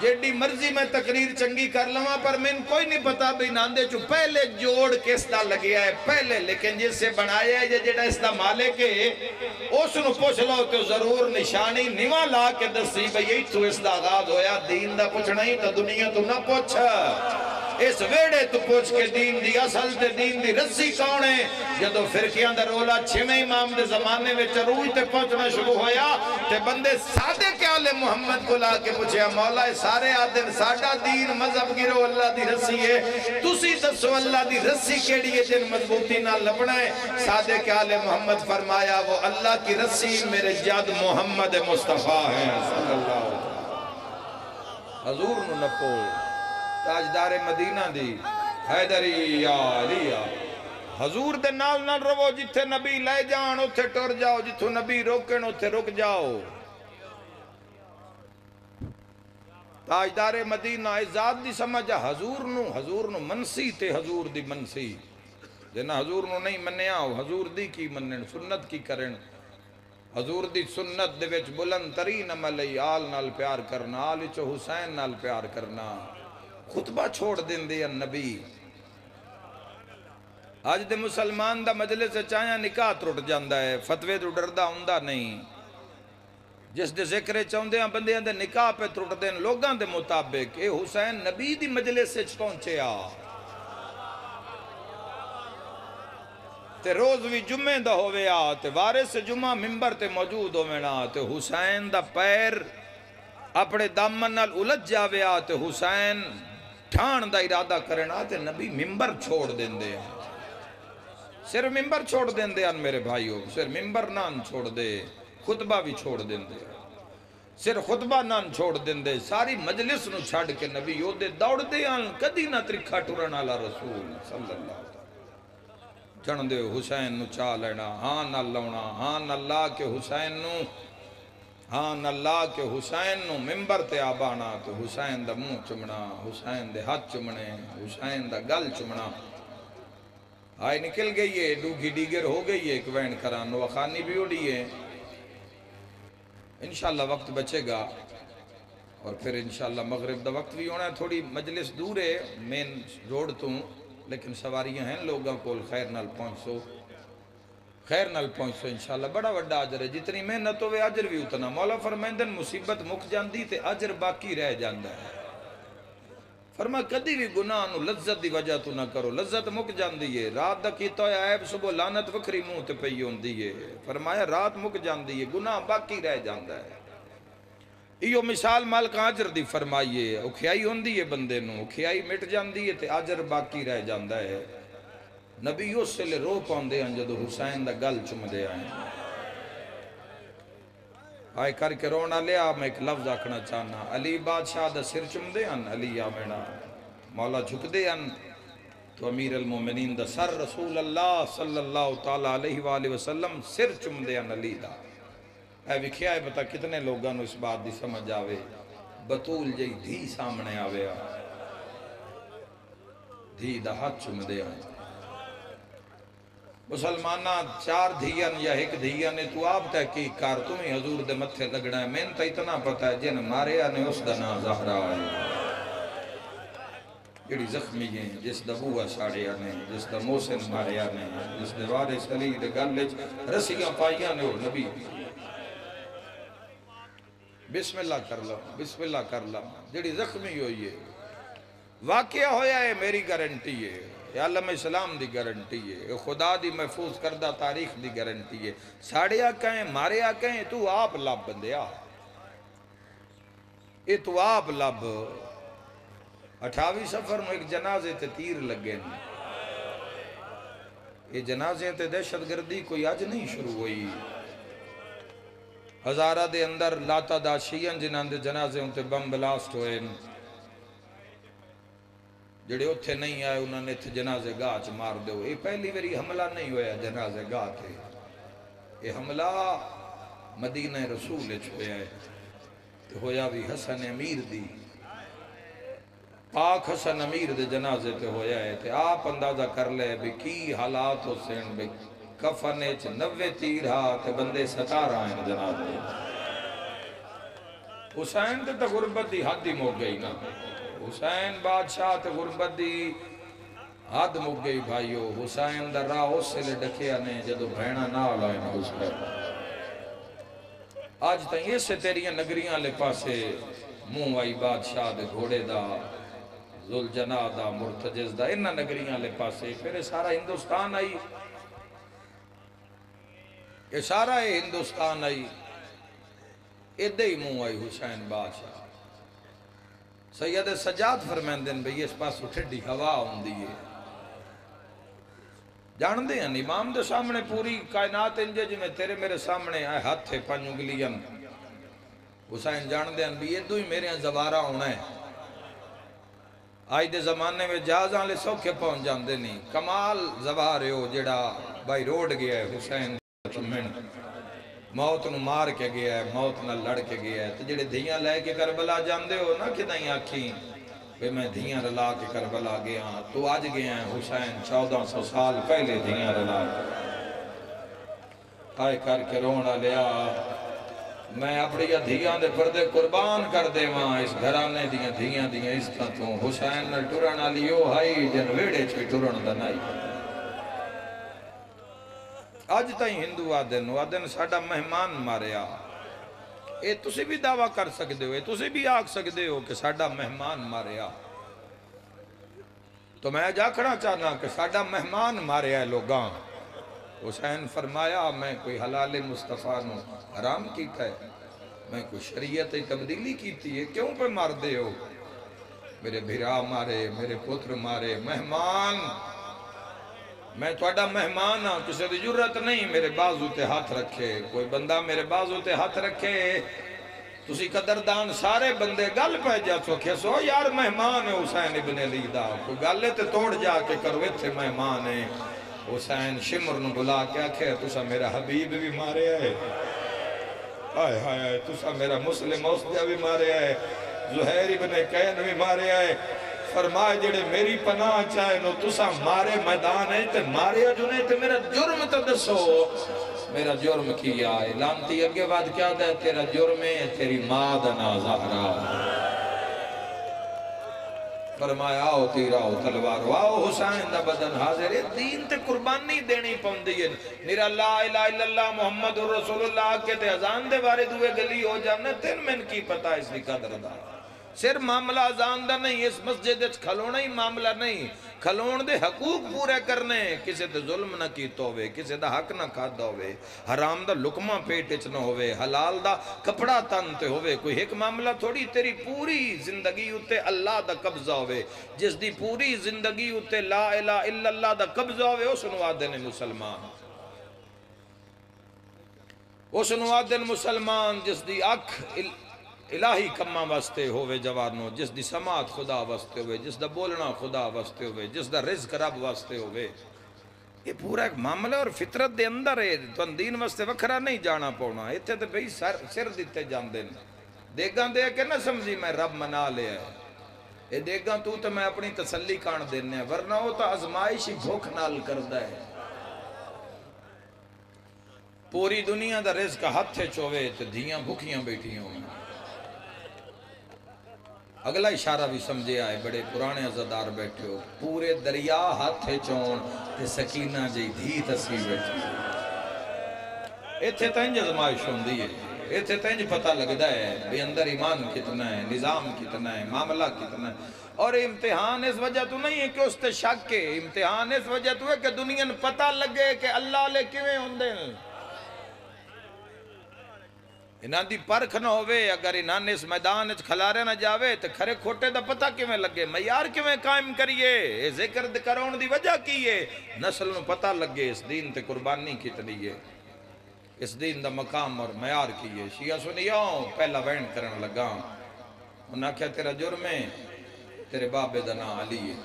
جیڑی مرضی میں تقریر چنگی کر لوں پر میں کوئی نہیں پتا بھی ناندے چو پہلے جوڑ کس دا لگیا ہے پہلے لیکن جس سے بنایا ہے جیڑا اس دا مالک ہے اس نو پوچھ لو تو ضرور نشانی نیواں لا کے دسی بھئی یہی تو اس دا آغاز ہویا دین دا پوچھنا ہی تو دنیا تو نہ پوچھ اس ویڑے تو پوچھ کے دین دی اصل تے دین دی رسی کون ہے جدو فرقیاں دا رولا 6ویں امام دے زمانے میں چروج تے پہنچنا شروع ہویا تے بندے سادے کے آلے محمد کو لا کے پوچھے مولا سارے آدھن ساڑھا دین مذہب گرو اللہ دی رسی ہے تُسی دسو اللہ دی رسی کیڑی ہے جن مضبوطی نہ لبنا ہے سادے کے آلے محمد فرمایا وہ اللہ کی رسی میرے جد محمد مصطفیٰ ہے صلی اللہ علیہ وسلم حضور نو نپو تاجدار مدینہ دی حیدری یا علیہ حضور دے نال نال رو جتھے نبی لے جان اتھے ٹر جاؤ جتھو نبی روکن اتھے رک جاؤ تاجدار مدینہ ذات دی سمجھا حضور نو منسی تے حضور دی منسی جنہ حضور نو نہیں منیا ہو حضور دی کی منن سنت کی کرن حضور دی سنت دے وچ بلند ترین عمل آل نال پیار کرنا آل چو حسین نال پیار کرنا خطبہ چھوڑ دیں دے نبی اج دے مسلمان دا مجلس چاہیاں نکاح ٹرٹ جاندا ہے، فتوے تو ڈردا ہوندا نہیں، جس دے ذکر چاہندے ہیں بندیاں دے نکاح پہ ٹرٹ دین لوگاں دے مطابق اے حسین نبی دی مجلس وچ پہنچیا تے روز بھی جمعے دا ہویا تے وارث جمعہ ممبر تے موجود ہونا تے حسین دا پیر اپنے دامن نال الجھ جاویا تے حسین ٹھان دا ارادہ کرنا تے نبی ممبر چھوڑ دیندے ہیں، صرف ممبر چھوڑ دیندے ہیں میرے بھائیوں، صرف ممبر نان چھوڑ دے، خطبہ بھی چھوڑ دیندے، صرف خطبہ نان چھوڑ دیندے، ساری مجلس نو چھڑ کے نبی یو دے دوڑ دے آن کدی نہ ترکھا ٹورن والا رسول صلی اللہ علیہ وسلم جن دے حسین نو چاہ لینا، ہاں نہ لونا، ہاں نہ لا کے حسین نو، ہاں نہ لا کے حسین نو ممبر تے آبانا تو حسین دا منہ چمنا، حسین دے ہاتھ چمنے، حسین دا گل چمنا، آئے نکل گئی ہے، ڈوگی ڈیگر ہو گئی ہے، ایک وین کران وخانی بھی اڑی ہے، انشاءاللہ وقت بچے گا اور پھر انشاءاللہ مغرب دا وقت بھی ہونا ہے، تھوڑی مجلس دور ہے مین روڈ تو، لیکن سواریاں ہیں لوگاں کول، خیر نال پہنچو انشاءاللہ، بڑا وڈا عجر ہے، جتنی محنت ہوئے عجر بھی اتنا، مولا فرمائندن مصیبت مک جاندی تے عجر باقی رہ جاندہ ہے، فرما کدی بھی گناہ نو لذت دی وجہ تو نہ کرو، لذت مک جاندی ہے، رات دا کیتا ہے عیب صبح لعنت وکری منہ تے پئی ہوندی ہے، فرمایا رات مک جاندی ہے، گناہ باقی رہ جاندہ ہے، ایو مثال مالک عجر دی فرمائیے، اکھیائی ہوندی ہے بندے نو، اکھیائی مٹ جاندی ہے تے عجر باقی رہ جاندہ ہے، نبی اس سے لے رو پاندے ہیں جدو حسین دا گل چم دے آئیں، آئے کر کے رونا لیا، میں ایک لفظ آکھنا چاہنا، علی بادشاہ دا سر چم دے ہیں، علی آمینا مولا جھک دے ہیں، تو امیر المومنین دا سر رسول اللہ صلی اللہ تعالیٰ علیہ وآلہ وسلم سر چم دے ہیں علی دا، اے وکھیا ہے بتا کتنے لوگاں نو اس بات دی سمجھ آوے، بطول جئی دھی سامنے آوے دھی دا ہاتھ چم دے ہیں، مسلمانہ چار دھیان یا ایک دھیان نے تو آپ تحقیق کار تمہیں حضور دے متھے لگنا ہے، میں تا اتنا پتا ہے جن ماریا نے اس دا نا زہرا ہے، جڑی زخمی ہیں جس دا بوہ ساڑیا نے، جس دا موسن ماریا نے، جس دے وارث علی دے گلچ رسیاں پائیاں نے، نبی بسم اللہ کر لو، بسم اللہ کر لو، جڑی زخمی ہوئی ہے، واقعہ ہویا ہے میری گارنٹی ہے، یا علم اسلام دی گارنٹی ہے، خدا دی محفوظ کردہ تاریخ دی گارنٹی ہے، ساڑیا کہیں ماریا کہیں تو آپ لب بندیا، اے تو آپ لب، 28 سفر میں ایک جنازے تے تیر لگے نہیں، یہ جنازے تے دہشت گردی کوئی آج نہیں شروع ہوئی، ہزارہ دے اندر لاتا دا شیعن جنان دے جنازے ان تے بم بلاسٹ ہوئے، جڑے اتھے نہیں آئے انہوں نے تھے جنازے گاہ چ مار دے ہوئے، یہ پہلی ویری حملہ نہیں ہویا جنازے گاہ تھے، یہ حملہ مدینہ رسول چھویا ہے، تو ہویا بھی حسن امیر دی، پاک حسن امیر دے جنازے تے ہویا ہے، تے آپ اندازہ کر لے بھی کی حالات ہو سین بھی کفنے چ 90 تیر تے بندے 17 آئیں جنازے، حسین تے غربت دی حد ہی موک گئی نا، حسین بادشاہ تے غربت دی حد مک گئی بھائیو، حسین دا راہ اس سے لے ڈکیا نے جدو بھینا نہ لائن اس پر، آج تاں یہ سے تیریاں نگریاں لے پاسے منہ آئی بادشاہ دے گھوڑے دا، ذوالجناح دا، مرتجز دا، انہاں نگریاں لے پاسے، پھر سارا ہندوستان آئی، یہ سارا ہندوستان آئی، ادھے ہی منہ آئی حسین بادشاہ، سید سجاد فرمیندن بھئی اس پاس اٹھڑی ہوا ہوندی ہے، جان دے ہیں امام دے سامنے پوری کائنات انجے جی میں تیرے میرے سامنے آئے ہاتھ تھے 5 انگلیاں، حسین جان دے ہیں بھی یہ دوئی میرے ہیں زوارہ ہونا ہے، آج دے زمانے میں جہازاں لے سوکھے پہنچ جاندے نہیں، کمال زوارے ہو جڑا بھائی روڈ گیا ہے حسین موت نو مار کے گیا ہے، موت نہ لڑ کے گیا ہے، تو جڑے دھیاں لے کے کربلا جاندے ہو نا کتائیں آکھیں بے میں دھیاں رلا کے کربلا گیا ہاں، تو آج گیا ہے حسین 1400 سال پہلے دھیاں رلا کے آئے کر کے رونا لیا، میں اپنی دھیاں دے پردے قربان کر دے وہاں اس گھرانے دھیاں دیاں اس طرح تو حسین نے ٹرن آلیو ہائی جن ویڑے چھوئی ٹرن دنائی، اج تائیں ہندو آدن ساڈا مہمان ماریا. اے تسی بھی دعویٰ کر سکتے ہو, تسی بھی آکھ سکتے ہو کہ ساڈا مہمان ماریا. تو میں جاکھنا چاہنا کہ ساڈا مہمان ماریا ہے لوگاں. حسین فرمایا میں کوئی حلال مصطفیٰ نو حرام کیتا ہے, میں کوئی شریعت تبدیلی کیتی ہے, کیوں پہ مار دے ہو؟ میرے بھرا مارے, میرے پتر مارے, مہمان, میں توڑا مہمان ہاں, کسی دی جرت نہیں میرے بازو تے ہاتھ رکھے. کوئی بندہ میرے بازو تے ہاتھ رکھے, تسی قدردان سارے بندے گل پہ جا چوکھے سو یار مہمان ہے حسین ابن علی دا, کوئی گلے تے توڑ جا کے کروے تھے مہمان ہے. حسین شمر نو بلا کے آکھے تسا میرا حبیب بھی مارے ہے, آئے ہائے تسا میرا مسلم اوسطیہ بھی مارے ہے, زہیر ابن قین بھی مارے ہے. فرمائے جڑے میری پناہ چاہے نو تسا مارے میدان ہے تے مارے جنے تے میرا جرم تے دسو, میرا جرم کیا ہے. لانتی اگے بعد کیا دے, تیرا جرم ہے تیری ماں دنا زہرا. فرمایا آؤ تیراؤ تلوارو, آؤ حسین دا بدن حاضر ہے. دین تے قربانی دینی پوندی ہے. میرا لا الہ الا اللہ محمد رسول اللہ کے تے اذان دے بارے دوے گلی ہو جانے, تین میں کی پتا اس دی قدر دا. صرف معاملہ اذان دا نہیں, اس مسجد کھلونا ہی معاملہ نہیں, کھلون دے حقوق پورے کرنے. کسی تے ظلم نہ کیتا ہوئے, کسی دا حق نہ کھادا ہوئے, حرام دا لقمہ پیٹچ نہ ہوئے, حلال دا کپڑا تانتے ہوئے. کوئی ایک معاملہ تھوڑی, تیری پوری زندگی اتے اللہ دا قبضہ ہوئے. جس دی پوری زندگی اتے لا الہ الا اللہ دا قبضہ ہوئے, اس نوادن مسلمان. اس نوادن مسلمان جس دی اکھ الہی کمہ واسطے ہوئے جوانوں, جس دی سماعت خدا واسطے ہوئے, جس دا بولنا خدا واسطے ہوئے, جس دا رزق رب واسطے ہوئے. یہ پورا ایک معاملہ اور فطرت دے اندر ہے. تو دین واسطے وکھرا نہیں جانا پونا. ایتھے تے بھئی سر دیتے جاندے نے, دیگاں دے کے نہ سمجھی میں رب منا لیا ہے. یہ دیگاں تو میں اپنی تسلی کان دینے, ورنہ وہ تو ازمائشی بھوک نال کردہ ہے. پوری دنیا دا رزق ہتھے چوے تے دھیاں بھوکیاں بیٹھی ہوں. اگلا اشارہ بھی سمجھے آئے, بڑے پرانے عزدار بیٹھے ہو, پورے دریا ہاتھے چون تے سکینہ جی دھی تسی بیٹھی. ایتھے تنج ازمائش ہوندی ہے, ایتھے تنج پتہ لگدا ہے بھی اندر ایمان کتنا ہے, نظام کتنا ہے, معاملہ کتنا ہے. اور امتحان اس وجہ تو نہیں ہے کہ اس تے شک ہے, امتحان اس وجہ تو ہے کہ دنیا نے پتہ لگے کہ اللہ لے کیویں ہوندے ہیں. انہاں دی پرکھ نہ ہوئے, اگر انہاں نے اس میدان کھلارے نہ جاوے تو کھرے کھوٹے دا پتہ کیویں لگے, معیار کیویں قائم کریے, ذکر کرون دی وجہ کی ہے, نسل نو پتہ لگے اس دین تے قربانی کتنی ہے, اس دین دا مقام اور معیار کی ہے. شیعہ سنیاں پہلا وین کرن لگا, انہاں کہا تیرا جرم ہے, تیرے بابے دا نام علی ہے.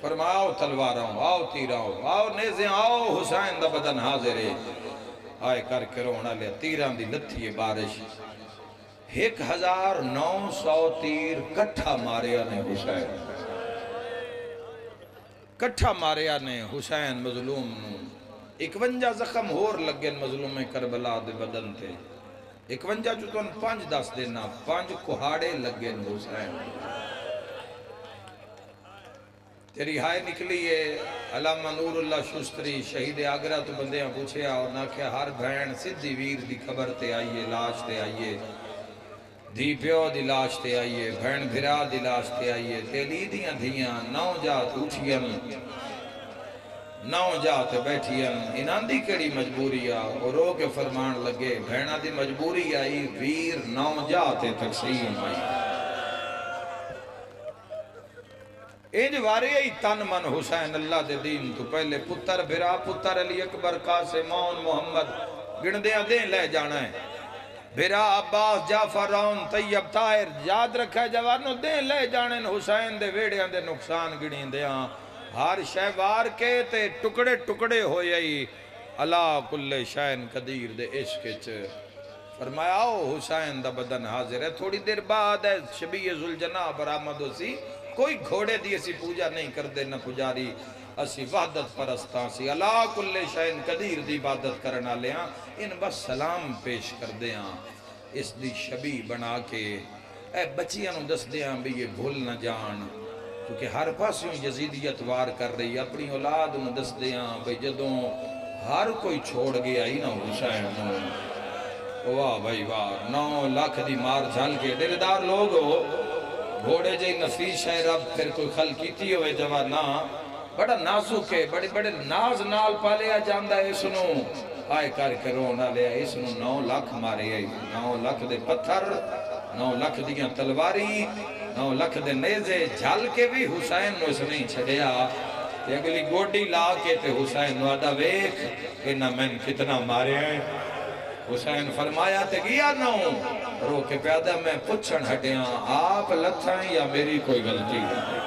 فرمایا آؤ تلواراں, آؤ تیراں, آؤ نیزیں, آؤ حسین دا بدن حاضر ہے. آئے کر کے رونا لیا, تیران دی لتھی ہے بارش, 1900 تیر کٹھا ماریا نے حسین, کٹھا ماریا نے حسین مظلوم نو. 51 زخم ہور لگے مظلوم کربلا دے بدن تے, 51 چوتون 5 دس دینا, 5 کوہاڑے لگے حسین. تیری ہائے نکلی ہے. علامہ نور اللہ شستری شہید آگرہ تو بندیاں پوچھیا اور نہ کیا ہر بھین سدھی ویر دی خبر تے آئیے, لاش تے آئیے, دھی پیو دی لاش تے آئیے, بھین بھرا دی لاش تے آئیے, تیلی دیاں دھیاں نو جات اٹھیاں, نو جات بیٹھیاں. انہاں دی کڑی مجبوری آ, اور رو کے فرمان لگے بھینہ دی مجبوری آئی, ویر نو جات تقسیم آئی. انج وارے ہی تن من حسین اللہ دے دین تو پہلے پتر بھرا, پتر علی اکبر قاسم محمد گندیاں دیں لے جانا ہے. بھرا عباس جعفر رون طیب طاہر یاد رکھا ہے جوانوں, دیں لے جانے حسین دے ویڑیاں دے نقصان گڑیں دیاں. ہر شہوار کے تے ٹکڑے ٹکڑے ہوئی, اللہ کل شین قدیر دے عشق چ. فرمایا آؤ حسین دا بدن حاضر ہے. تھوڑی دیر بعد ہے شبیہ ذوالجناح برآمد ہو سی, کوئی گھوڑے دی اسی پوجا نہیں کر دے نہ پجاری, اسی وحدت پرستان سی, اللہ کل شین قدیر دی عبادت کرنا لیاں. ان بس سلام پیش کر دیاں, اس دی شبی بنا کے اے بچیاں نو دس دیاں بھی یہ بھول نہ جان, کیونکہ ہر پاسیوں یزیدیت وار کر رہی. اپنی اولاد نو دس دیاں بھی جدوں ہر کوئی چھوڑ گیا ہی نہ حسین نو واہ بھائی واہ 9 لاکھ دی مار جھل کے دلدار لوگ ہو گھوڑے جے نفیس ہے رب پھر کوئی خل کیتی ہوئے جوانا بڑا نازک ہے بڑے بڑے ناز نال پالیا جاندہ ہے اسنو آئے کر کے رونا لیا اسنو 9 لاکھ مارے آئی 9 لاکھ دے پتھر 9 لاکھ دیاں تلواری 9 لاکھ دے نیزے جھل کے بھی حسین نو اس نہیں چھڑیا تے اگلی گوڑی لا کے تے حسین نو آدھا ویک انہا میں کتنا مارے ہیں حسین فرمایا تے گیا نہ ہوں رو کے پیادہ میں پچھن ہٹیاں آپ لتھائیں یا میری کوئی غلطی ہے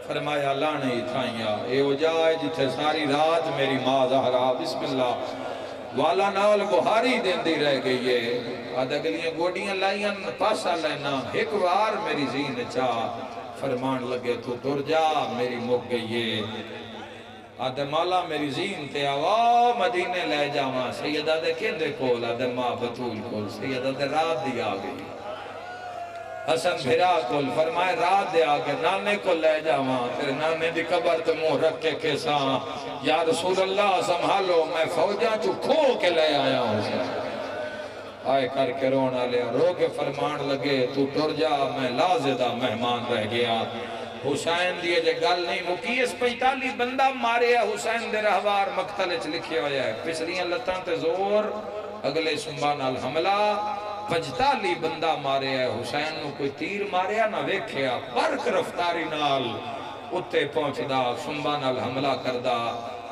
فرمایا لانے ہی تھائیاں اے ہو جائے جتھے ساری رات میری ماں زہرا بسم اللہ والا نال بہاری دین دی رہ گئی ہے آدھ اگلیاں گوڑیاں لائیاں پاسا لینا ایک وار میری زین چاہ فرمان لگے تو در جا میری مک گئی ہے آدھے مولا میری زین تے آوا مدینے لے جاواں سیدہ دے کندے کول آدھے ماں بطول کول سیدہ دے رات دی آگئی حسن بھرا کول فرمائے رات دے آگے نانے کو لے جاواں تیرے نانے دی قبر تے منہ رکھ کے کیساں یا رسول اللہ سنبھالو میں فوجاں چو کھو کے لے آیا ہوں آئے کر کے رونا لیا رو کے فرمان لگے تو ٹر جا میں لازدہ مہمان رہ گیا حسین دیئے جے گل نہیں مکیس 45 بندہ مارے ہے حسین دے رہوار مقتلچ لکھے ہوئے ہے پچھلیاں لتاں تے زور اگلے سنبان الحملہ 45 بندہ مارے ہے حسین نو کوئی تیر مارے ہے نہ ویکھیا برک رفتاری نال اتے پہنچ دا سنبان الحملہ کردہ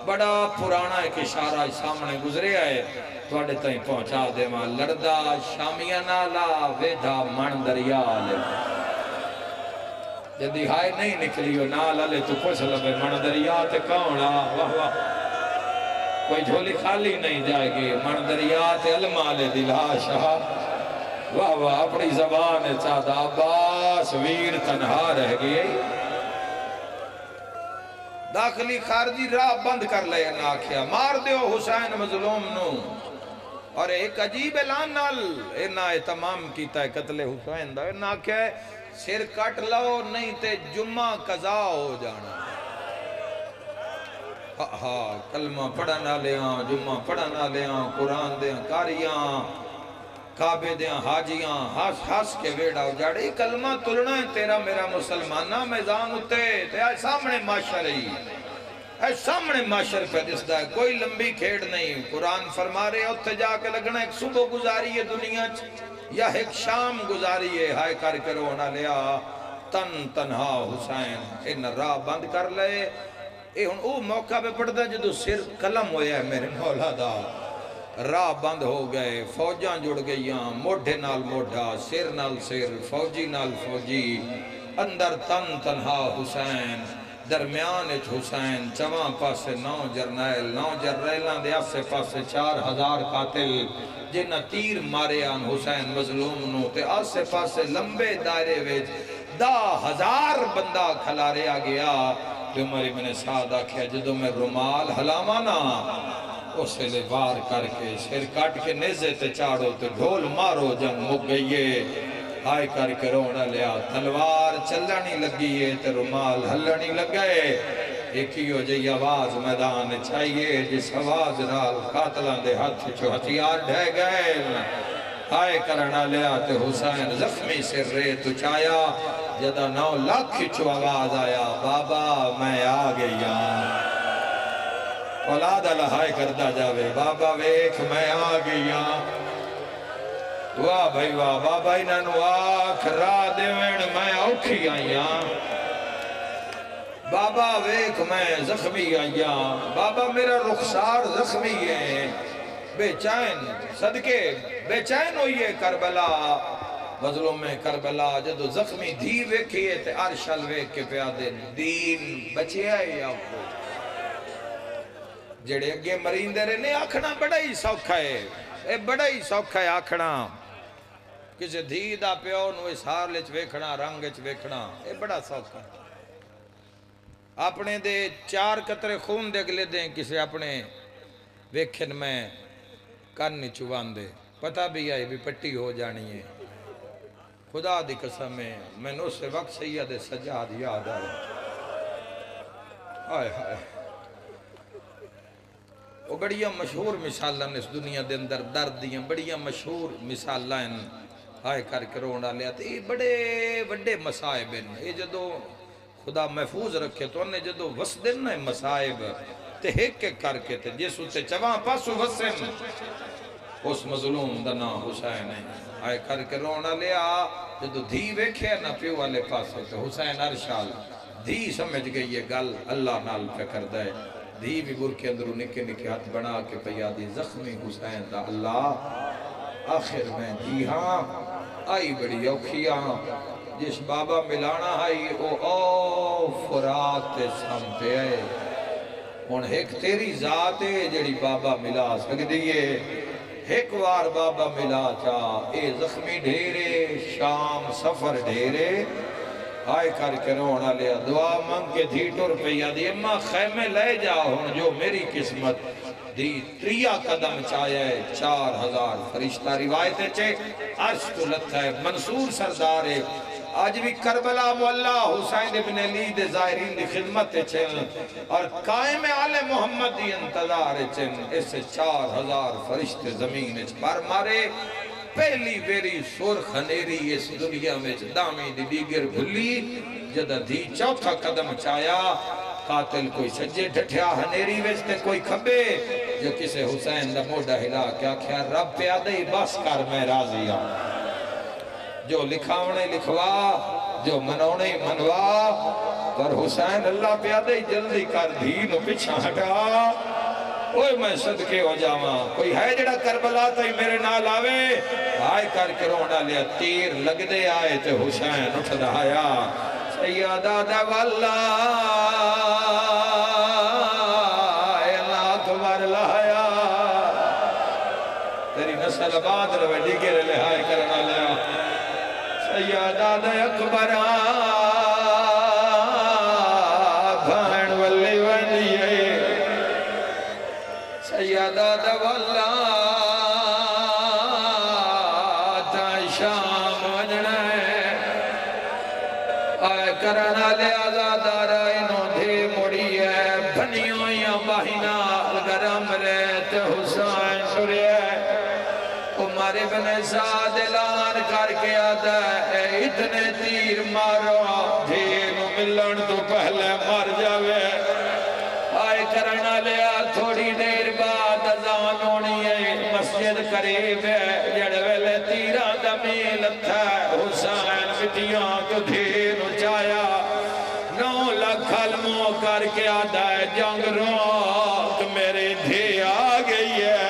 بڑا پرانا ایک اشارہ سامنے گزرے آئے توڑے تائیں پہنچا دے ماں لڑدہ شامیہ نالا ویدھا من دریا لے جدی ہائے نہیں نکلی ہو نالا لے تو پوچھ لبے من دریا تے کونہ واہ واہ کوئی جھولی خالی نہیں جائے گی من دریا تے علمہ لے دلہ شاہ واہ واہ اپنی زبان چاہتا عباس ویر تنہا رہ گئی داخلی خارجی راہ بند کر لے ناکھیا مار دیو حسین مظلوم نو اور ایک عجیب اعلان نال اینا تمام کیتا ہے قتل حسین دا ناکھیا سر کٹ لو نہیں تے جمعہ قضا ہو جانا ہاں کلمہ پڑھنا لیاں جمعہ پڑھنا لیاں قرآن دیاں کاریاں کعبے دیاں حاجیاں ہاس ہاس کے ویڑا ہو جاڑے کلمہ تلنا ہے تیرا میرا مسلمانہ میزان اتے تے آئے سامنے معاشر ہی اے سامنے معاشر پہ دستا ہے کوئی لمبی کھیڑ نہیں قرآن فرما رہے اتے جا کے لگنا ایک صبح گزاری ہے دنیا یا ایک شام گزاری ہے ہائے کر کرو نہ لیا تنہا حسین ان راہ بند کر لے اے ہن او موقع پہ پڑھتا جدو سر قلم ہویا ہے میرے مولا دا راہ بند ہو گئے فوجاں جڑ گئیاں موڑھے نال موڑھا سر نال سر فوجی نال فوجی اندر تنہا حسین درمیان اچ حسین چواں پاسے 9 جرنیلاں دے آسے پاسے 4000 قاتل جنہ تیر مارے آن حسین مظلوم نو تے آسے پاسے لمبے دائرے ویچ 10,000 بندہ کھلارے آ گیا جو عمر بن سعد آکھیا جدو میں رومال ہلامانا اسے لے وار کر کے سر کٹ کے نیزے تے چاڑو تے ڈھول مارو جنگ مک گئیے ہائے کر کے رونا لیا تلوار چلنی لگیے تے رومال ہلنی لگئے ایک ہی ہو جائی آواز میدان چاہیے جس آواز نال قاتلان دے ہاتھ چو ہتھیار ڈھے گئے ہائے کرنا لیا تے حسین زخمی سے ریت چایا جدہ 9 لاکھ چو آواز آیا بابا میں آ گیا اولاد اللہ ہائے کردہ جاوے بابا ویکھ میں آ گیا واہ بھائی واہ بابا انہاں نو آکھ راہ دیوین میں اوکھی آئیاں بابا ویکھ میں زخمی آئیاں بابا میرا رخسار زخمی ہے بے چین صدقے بے چین ہوئیے کربلا مظلوم میں کربلا جدو زخمی دھی ویکھئے تے عرشل ویکھ کے پیادے دین بچے آئے یا کو جڑے اگے مریندے رہنے آکھنا بڑا ہی سوکھا ہے اے بڑا ہی سوکھا ہے آکھنا کسی دھی دا پیو نو اس ہار لچ ویکھنا رنگ لچ ویکھنا اے بڑا سوکھا ہے اپنے دے 4 قطرے خون دے گلے دیں کسی اپنے ویکھن میں کن چوان دے پتہ بھی آئی بھی پٹی ہو جانی ہے خدا دی قسم ہے میں نے اس وقت سید سجاد یاد آئے آئے آئے بڑیاں مشہور مثالاں اس دنیا دے اندر درد دیاں بڑیاں مشہور مثالاں ہیں ہائے کر کے رونا لیا تے یہ بڑے بڑے مصائب ہیں یہ جدو خدا محفوظ رکھے تو انہیں جدو وسدن نا مصائب تے ایک ایک کر کے تے جس تے چواں پاسو وسن اس مظلوم دا نام حسین ہے ہائے کر کے رونا لیا جدو دھی ویکھے نا پیو والے پاسے تے حسین ارشال دھی سمجھ گئی یہ گل اللہ نال پہ کر دے دھی بھی گر کے اندروں نکے نکے ہاتھ بنا کے پیادی زخمی حسین دا اللہ آخر میں جی ہاں آئی بڑی اوکھیاں جس بابا ملانا آئی او فرات تے سمتے آئے ان ایک تیری ذات ہے جڑی بابا ملا سکدیئے ایک وار بابا ملا چاہ اے زخمی ڈھیرے شام سفر ڈھیرے آئے کر کے رونا لیا دعا مانگ کے دھی ٹر پہ دی اماں خیمے لے جا ہون جو میری قسمت دی 3 قدم چاہے 4000 فرشتہ روایت چھے عرش تو لتا ہے منصور سردار ہے آج بھی کربلا مولا حسین ابن علی دے ظاہرین دی خدمت چھے اور قائم آل محمد دی انتظار چھے اس سے 4000 فرشتے زمین پر مارے پہلی بیری سور خنیری اس دنیا میں دامی دی دیگر بھلی جدہ دی چوتھا قدم چایا قاتل کوئی سجے ڈھٹھیا ہنیری ویستے کوئی کھبے جو کسے حسین دا موڑا ہلا کیا کیا رب پہ آدھئی بس کر میں راضی ہوں جو لکھاونے لکھوا جو منونے منوا پر حسین اللہ پہ آدھئی جلدی کر دھینو پچھا ہٹا اوہ میں صدقے ہو جاواں کوئی ہے جڑا کربلا تھی میرے نال آوے آئے کر کے رونا لیا تیر لگ دے آئے تے حسین اٹھ رہایا سیدہ دواللہ اللہ اکبر لہایا تیری نسل بعد روے دیگر لہائے کرنا لیا سیدہ اکبر بھائن ولی ونیے سیدہ دواللہ تا شام وننے آئے کرنا لے آزادارہ انہوں دھی مڑی ہے بھنیوں یا باہینا گرم رہت حسین سرے عمر ابن سعد اعلان کر کے آدھا ہے اتنے تیر مارو دھینو ملن تو پہلے مر جاوے آئے کرنا لیا تھوڑی دیر بعد ازان ہونی ہے مسجد قریب ہے جڑ ویلے تیرہ دمیل تھا حسین بٹیاں تو دھینو چایا 9 لاکھ علموں کر کے آدھا ہے جنگ روک میرے دھی آگئی ہے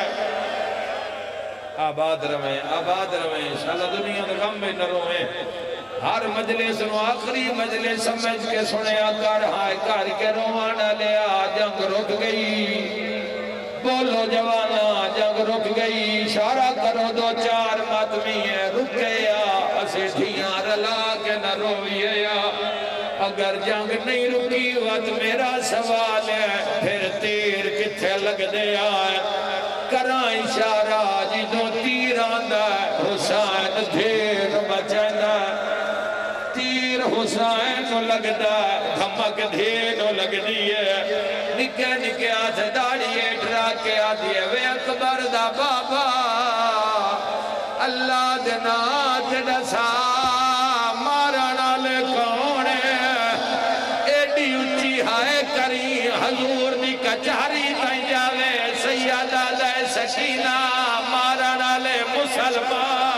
آباد رویں انشاءاللہ دنیا میں غم میں نہ رویں ہر مجلس نو آخری مجلس سمجھ کے سنیا کر ہائے کر کے روانا لیا جنگ رک گئی بولو جوانا جنگ رک گئی اشارہ کرو 2-4 ماتمی ہے رک گیا اسے دھیاں رلا کے نہ روئیے اگر جنگ نہیں رکی وقت میرا سوال ہے پھر تیر کتھے لگ دیا ہے کراں اشارہ جدوں تیر آندہ حسین دھیر بچنا تیر حسین نو لگ دا دھمک دھینو لگ دیئے نکے نکے آتھ داڑیے ڈرا کے آدھیے وے اکبر دا بابا اللہ دنات دسا مارنا لے کونے ایڈی اچھی ہائے کری حضور دی کچھاری تائیں جاوے سیدہ دے سکینہ مارنا لے مسلمان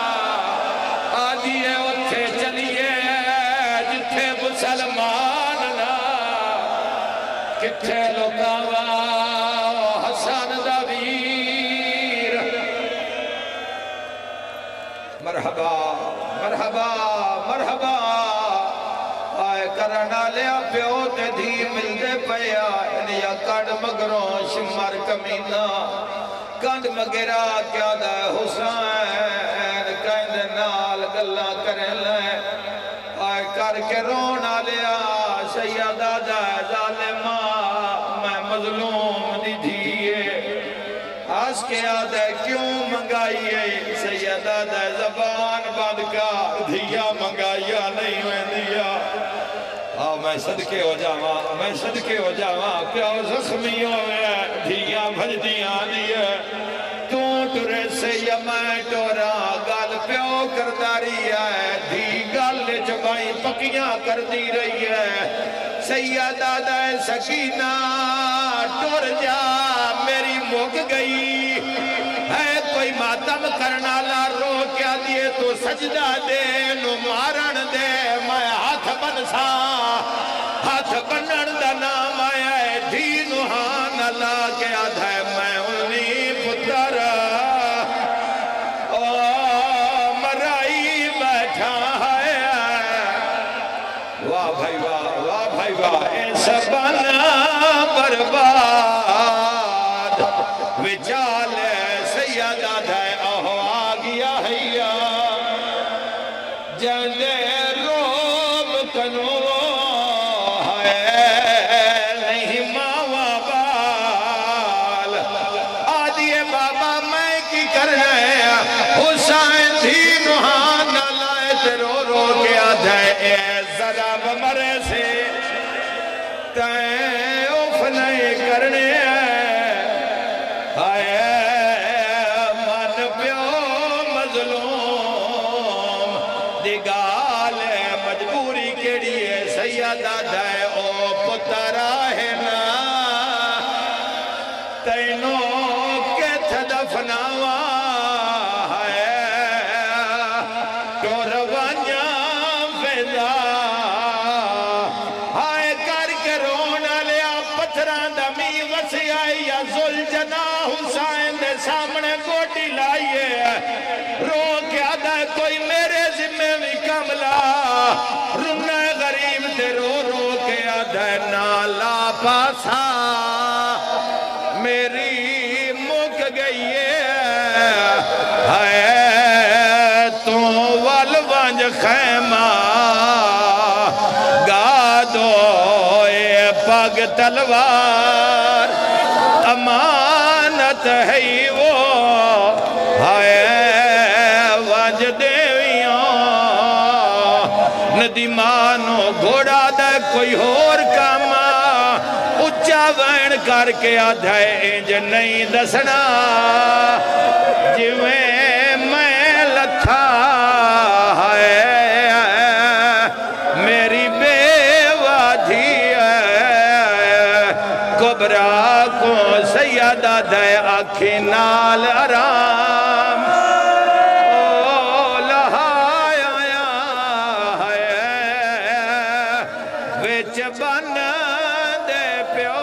آدھیے اتھے چلیے جتھے مسلمان نا کتھے لوکاوا حسن دا ویر مرحبا مرحبا مرحبا آئے کرنا لیا پیو تے دھی مل دے پیا یا کڑ مگروں شمر کمینہ کند مگرہ کیا دا حسین کند نال گلہ کریں لیں آئے کر کے رونا لیا سیدہ دا ظالمہ میں مظلوم دی دھیئے آس کے آدھے کیوں منگائیے سیدہ دا زبان بند کا دھیا منگائیا نہیں ہوئے دیا میں صدقے ہو جاواں میں صدقے ہو جاواں پیو زخمی ہویا دھیاں بھجدیاں دیئے تو ٹرے سے یا میں ٹورا گل پیو کرداری ہے دھی گل چبائی پکیاں کر دی رہی ہے سیدہ دے سکینہ ٹور جا میری مک گئی ہے کوئی ماتم کرنا لا رو کیا دیئے تو سجدہ دے نو مارن دے میں ہاتھ بنسا ہاتھ بنن دا نام آیا ہے دین ہاں نلا کے آدھائے میں انہی پتر مرائی بیٹھا ہے واہ بھائی واہ ایسا بنا برباد وچال سیدہ دھائے اہو آگیا ہے جلے روم کنو ہے نہیں ماوا بال آدھیے بابا میں کی کرنا ہے حسین تھی نوحان لائے تے رو رو کے آدھائے اے ذرا بمرے سے تائیں اوف نہیں کرنے من پیو مظلوم دگال مجبوری کیڑی ہے سیدہ دائے او پترا ہے نا تینوں کے تھدفناوا ہے ٹور وانیا فیضا ہائے کر کے رونا لیا پتھران دمی وسی آئی یا زلجنا حسین دے سامنے گوٹی لائیے رو کیا دائے کوئی میرے ذمہ بھی کملا رونا غریب تے رو رو کیا دائے نالا پاسا میری مک گئی ہے تو والوانج خیمہ گادو اے پگ تلوار امانت ہے وہ وانج دیویاں ندیمانو گھوڑا دے کوئی اور کاما اچھا وین کر کے آدھائے انج نہیں دسنا جویں میں لکھا ہے میری بیوہ دھی ہے کبرا کو سیدہ دے آنکھی نال آرام او لہایا ہے وچ بن دے پیو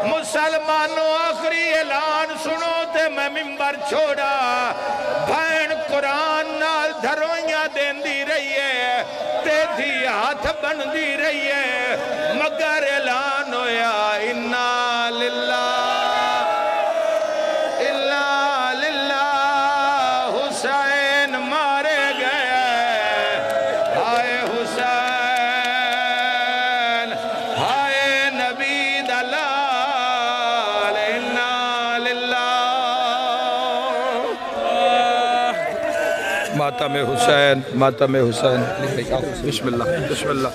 مسلمانوں آخری اعلان سنو تے میں ممبر چھوڑا بھین قرآن نال دھرویاں دین دی رہی ہے تے تھی ہاتھ بن دی رہی ہے مگر اعلان ہویا انا للہ حسین مارے گئے ہائے حسین ہائے نبی دلال انا للہ ماتم حسین بسم اللہ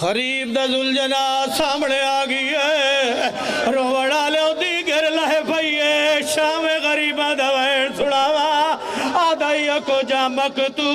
غریب دا زلجنا سامنے آگئی ہے روڑا لے دیگر لہے پئیے شام غریبہ دا ویر سڑاوا آدھائی کو جا مکتو